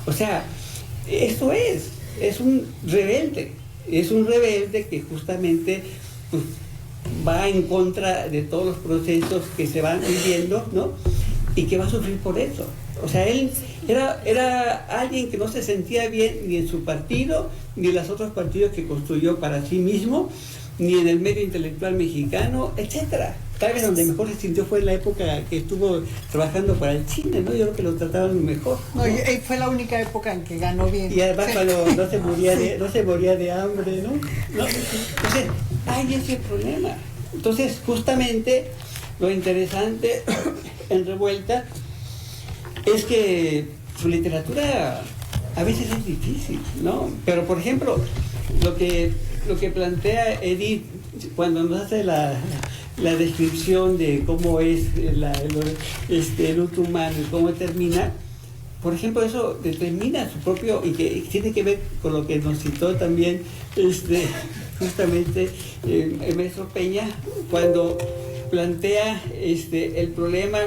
O sea, eso es un rebelde que justamente pues, va en contra de todos los procesos que se van viviendo, ¿no? Y que va a sufrir por eso. O sea, él era alguien que no se sentía bien ni en su partido, ni en los otros partidos que construyó para sí mismo, ni en el medio intelectual mexicano, etcétera. Tal vez donde mejor se sintió fue en la época que estuvo trabajando para el cine, ¿no? Yo creo que lo trataban mejor, ¿no? No, fue la única época en que ganó bien. Y además cuando no se moría de hambre, ¿no? Entonces, hay ese problema. Entonces, justamente, lo interesante en Revuelta es que su literatura a veces es difícil, ¿no? Pero, por ejemplo, lo que plantea Edith cuando nos hace la descripción de cómo es el luto humano y cómo termina, por ejemplo, eso determina su propio, y que tiene que ver con lo que nos citó también justamente el maestro Peña, cuando plantea el problema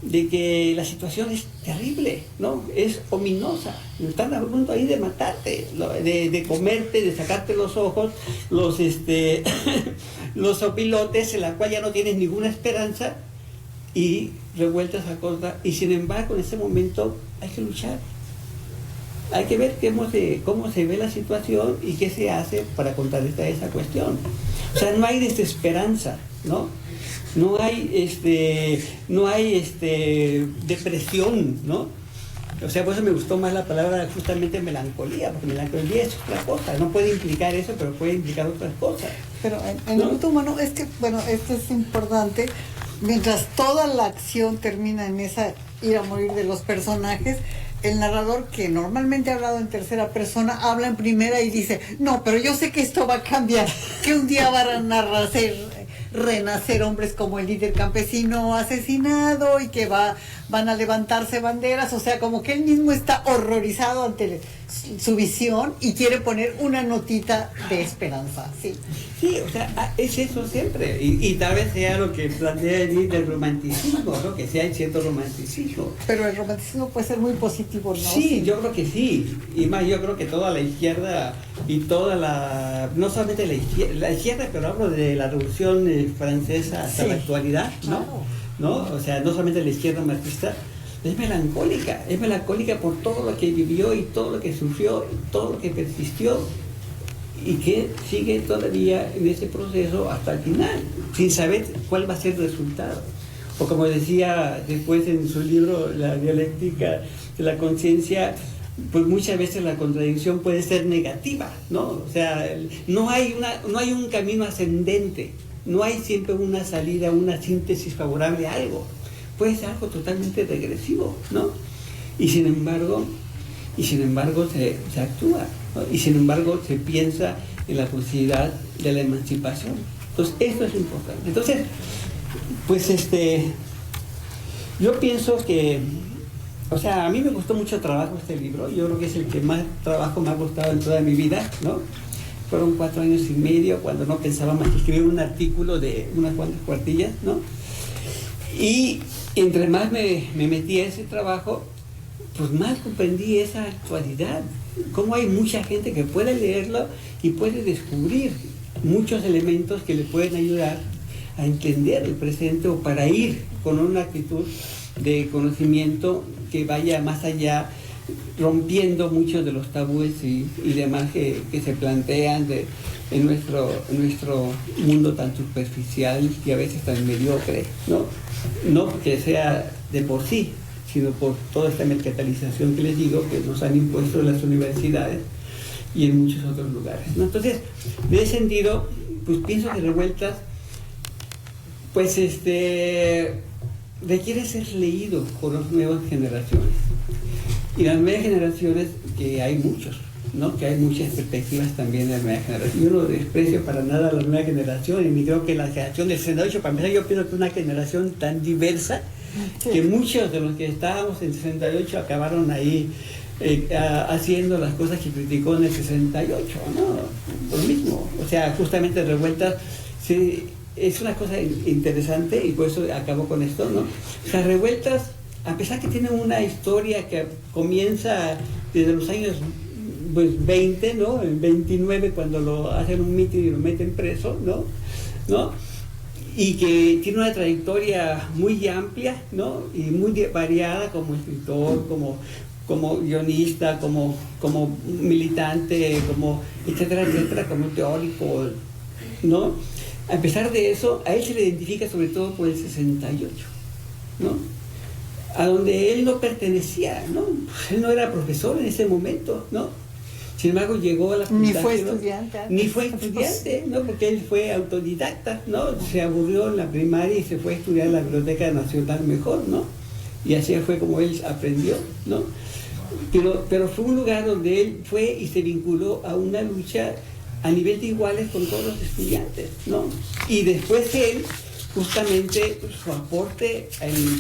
de que la situación es terrible, ¿no? Es ominosa. Están a punto ahí de matarte, de comerte, de sacarte los ojos, los opilotes, en la cual ya no tienes ninguna esperanza, y Revueltas a costa. Y sin embargo, en ese momento hay que luchar. Hay que ver cómo se ve la situación y qué se hace para contrarrestar esa cuestión. O sea, no hay desesperanza, ¿no? No hay depresión, ¿no? O sea, por eso me gustó más la palabra justamente melancolía, porque melancolía es otra cosa, no puede implicar eso, pero puede implicar otras cosas. Pero en el luto humano, esto es importante, mientras toda la acción termina en esa ir a morir de los personajes, el narrador, que normalmente ha hablado en tercera persona, habla en primera y dice, no, pero yo sé que esto va a cambiar, que un día van a renacer hombres como el líder campesino asesinado y que van a levantarse banderas. O sea, como que él mismo está horrorizado ante su visión y quiere poner una notita de esperanza. Sí, o sea, es eso siempre, y tal vez sea lo que plantea Edith del romanticismo, ¿no? Que sea cierto romanticismo. Pero el romanticismo puede ser muy positivo, ¿no? Sí, yo creo que sí, y más yo creo que toda la izquierda y no solamente la izquierda, pero hablo de la Revolución Francesa hasta la actualidad, ¿no? O sea, no solamente la izquierda marxista, es melancólica por todo lo que vivió y todo lo que sufrió, y todo lo que persistió, y que sigue todavía en ese proceso hasta el final, sin saber cuál va a ser el resultado. O como decía después en su libro La dialéctica de la conciencia, pues muchas veces la contradicción puede ser negativa, ¿no? O sea, no hay un camino ascendente, no hay siempre una salida, una síntesis favorable a algo. Puede ser algo totalmente regresivo, ¿no? Y sin embargo se actúa, ¿no? Y sin embargo se piensa en la posibilidad de la emancipación. Entonces, esto es importante. Entonces, pues yo pienso que, o sea, a mí me gustó mucho trabajo este libro. Yo creo que es el que más trabajo me ha gustado en toda mi vida, ¿no? Fueron 4 años y medio cuando no pensaba más que escribir un artículo de unas cuantas cuartillas, ¿no? Y entre más me metí a ese trabajo, pues más comprendí esa actualidad, cómo hay mucha gente que puede leerlo y puede descubrir muchos elementos que le pueden ayudar a entender el presente, o para ir con una actitud de conocimiento que vaya más allá, rompiendo muchos de los tabúes y demás que se plantean en nuestro mundo tan superficial y a veces tan mediocre, ¿no? No porque sea de por sí, sino por toda esta mercantilización que les digo que nos han impuesto en las universidades y en muchos otros lugares, ¿no? Entonces, de ese sentido, pues pienso que Revueltas pues requiere ser leído por las nuevas generaciones. Y las nuevas generaciones, que hay muchos, ¿no? Que hay muchas perspectivas también de la nueva generación. Yo no desprecio para nada a las nuevas generaciones, ni creo que la generación del 68, para empezar, yo pienso que es una generación tan diversa que muchos de los que estábamos en el 68 acabaron ahí haciendo las cosas que criticó en el 68, ¿no? Lo mismo, o sea, justamente Revueltas, sí, es una cosa interesante y por eso acabo con esto, ¿no? O sea, Revueltas, a pesar que tiene una historia que comienza desde los años 20, ¿no? En 29, cuando lo hacen un mitin y lo meten preso, ¿no? Y que tiene una trayectoria muy amplia, ¿no? Y muy variada como escritor, como guionista, como militante, como etcétera, etcétera, como teórico, ¿no? A pesar de eso, a él se le identifica sobre todo por el 68, ¿no? A donde él no pertenecía, ¿no? Él no era profesor en ese momento, ¿no? Sin embargo, llegó a la facultad. Ni fue estudiante, ¿no? Porque él fue autodidacta, ¿no? Se aburrió en la primaria y se fue a estudiar en la Biblioteca Nacional mejor, ¿no? Y así fue como él aprendió, ¿no? Pero fue un lugar donde él fue y se vinculó a una lucha a nivel de iguales con todos los estudiantes, ¿no? Y después él, justamente, su aporte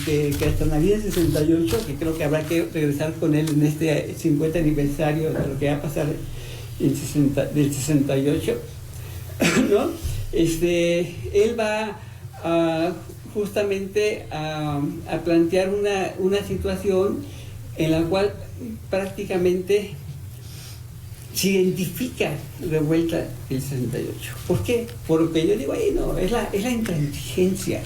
que hasta Navidad del 68, que creo que habrá que regresar con él en este 50 aniversario de lo que va a pasar del 68, ¿no? Él va justamente a plantear una situación en la cual prácticamente se identifica Revuelta del 68. ¿Por qué? Porque yo digo, no, es la intransigencia,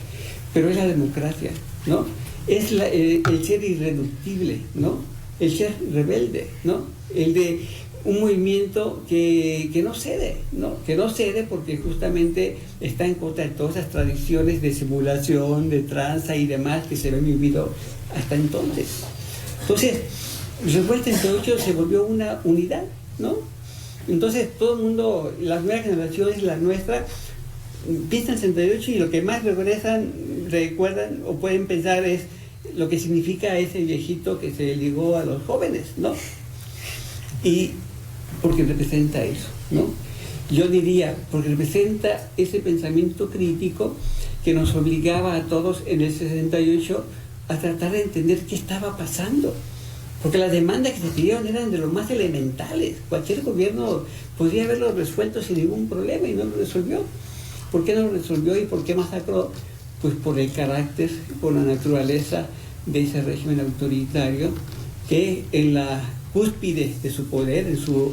pero es la democracia, ¿no? Es el ser irreductible, ¿no? El ser rebelde, ¿no? El de un movimiento que no cede, ¿no? Que no cede porque justamente está en contra de todas esas tradiciones de simulación, de tranza y demás que se habían vivido hasta entonces. Entonces, Revuelta del 68 se volvió una unidad, ¿no? Entonces todo el mundo, las nuevas generaciones, la nuestra, piensan en 68 y lo que más recuerdan o pueden pensar es lo que significa ese viejito que se ligó a los jóvenes, ¿no? Y porque representa eso, ¿no? Yo diría, porque representa ese pensamiento crítico que nos obligaba a todos en el 68 a tratar de entender qué estaba pasando. Porque las demandas que se pidieron eran de lo más elementales. Cualquier gobierno podría haberlo resuelto sin ningún problema y no lo resolvió. ¿Por qué no lo resolvió y por qué masacró? Pues por el carácter, por la naturaleza de ese régimen autoritario que en la cúspide de su poder, en su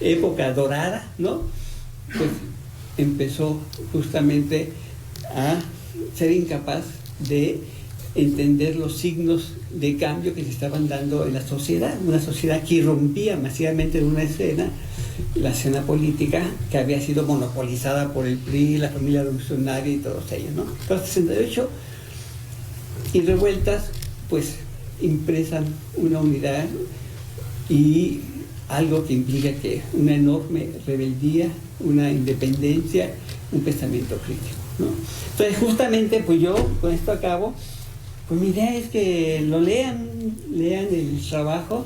época dorada, ¿no? Pues empezó justamente a ser incapaz de entender los signos de cambio que se estaban dando en la sociedad, una sociedad que irrumpía masivamente en una escena, la escena política que había sido monopolizada por el PRI, la familia revolucionaria y todos ellos, ¿no? Entonces, 68 y Revueltas, pues, impresan una unidad y algo que implica que una enorme rebeldía, una independencia, un pensamiento crítico, ¿no? Entonces, justamente, pues yo con esto acabo. Pues mi idea es que lo lean el trabajo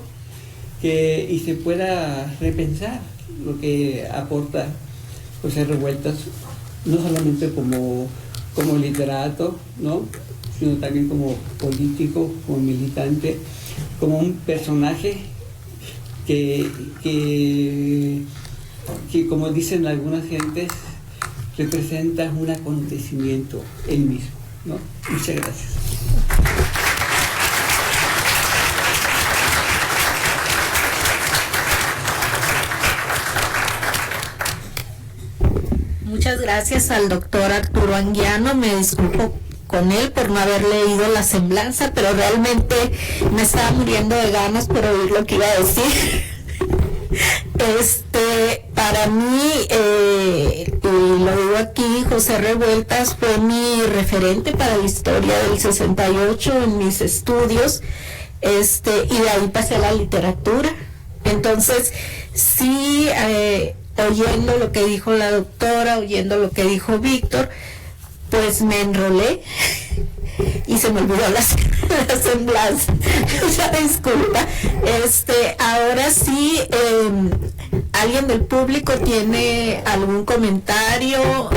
y se pueda repensar lo que aporta José Revueltas, no solamente como literato, ¿no? Sino también como político, como militante, como un personaje que como dicen algunas gentes, representa un acontecimiento él mismo, ¿no? Muchas gracias. Muchas gracias al doctor Arturo Anguiano. Me disculpo con él por no haber leído La Semblanza, pero realmente me estaba muriendo de ganas por oír lo que iba a decir. Para mí, y lo digo aquí, José Revueltas fue mi referente para la historia del 68 en mis estudios, y de ahí pasé a la literatura. Entonces, sí, oyendo lo que dijo la doctora, oyendo lo que dijo Víctor, pues me enrolé y se me olvidó la semblanza. Mucha disculpa. Ahora sí, ¿alguien del público tiene algún comentario,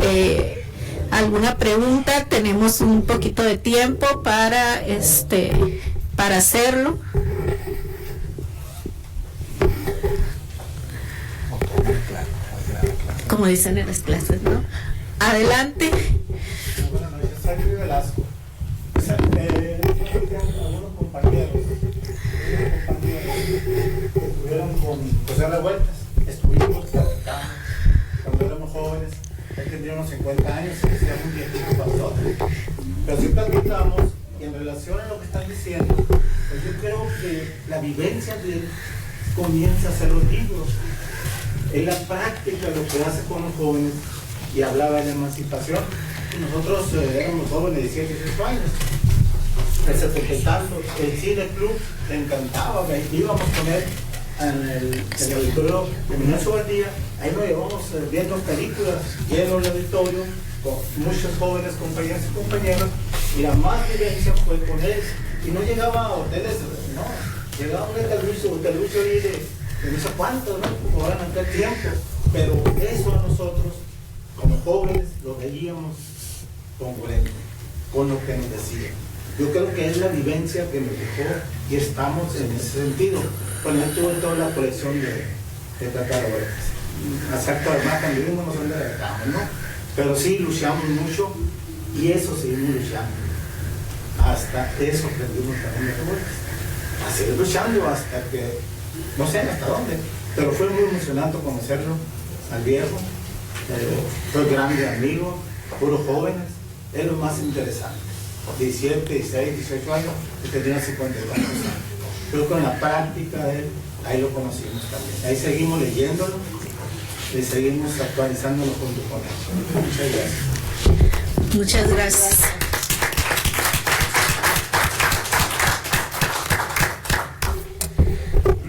alguna pregunta? Tenemos un poquito de tiempo para hacerlo. Como dicen en las clases, ¿no? Adelante. Buenas noches, soy Luis Velasco. Algunos compañeros estuvieron con José Revueltas, estuvimos platicando cuando éramos jóvenes, él tendría unos 50 años, y decía un viejito pastor. Pero sí platicamos, y en relación a lo que están diciendo, pues yo creo que la vivencia de él comienza a ser los libros. Es la práctica lo que hace con los jóvenes, y hablaba de la emancipación. Nosotros éramos jóvenes de 17, 18 años. El 70 y tanto, el Cine Club le encantaba, íbamos con él en el auditorio de Ignacio Valdía, ahí nos llevamos viendo películas, lleno el auditorio, con muchos jóvenes compañeros y compañeras, y la más vivencia fue con él, y no llegaba a hoteles, no, llegaba a un hotel ahí de no sé cuánto, ¿no? Como eran en aquel tiempo, pero eso a nosotros, como jóvenes, lo veíamos congruente con lo que nos decían. Yo creo que es la vivencia que nos dejó y estamos en ese sentido. Bueno, él tuvo toda la colección de catálogos. Exacto, además también uno no son de la cama, ¿no? Pero sí luchamos mucho y eso seguimos luchando. Hasta eso aprendimos también de Revueltas. A seguir luchando hasta que, no sé hasta dónde, pero fue muy emocionante conocerlo al viejo. Fue grande amigo, puros jóvenes, es lo más interesante. 17, 16, 18 años, y tenía 52 años. Pero con la práctica de él, ahí lo conocimos también. Ahí seguimos leyéndolo y seguimos actualizándolo junto con él. Muchas gracias. Muchas gracias.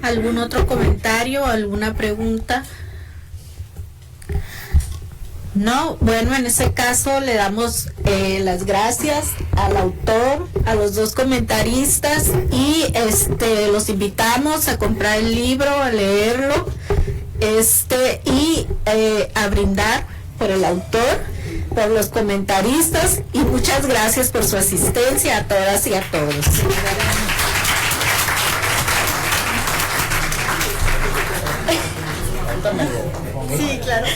¿Algún otro comentario, alguna pregunta? No, bueno, en ese caso le damos las gracias al autor, a los dos comentaristas y los invitamos a comprar el libro, a leerlo y a brindar por el autor, por los comentaristas y muchas gracias por su asistencia a todas y a todos. Sí, claro.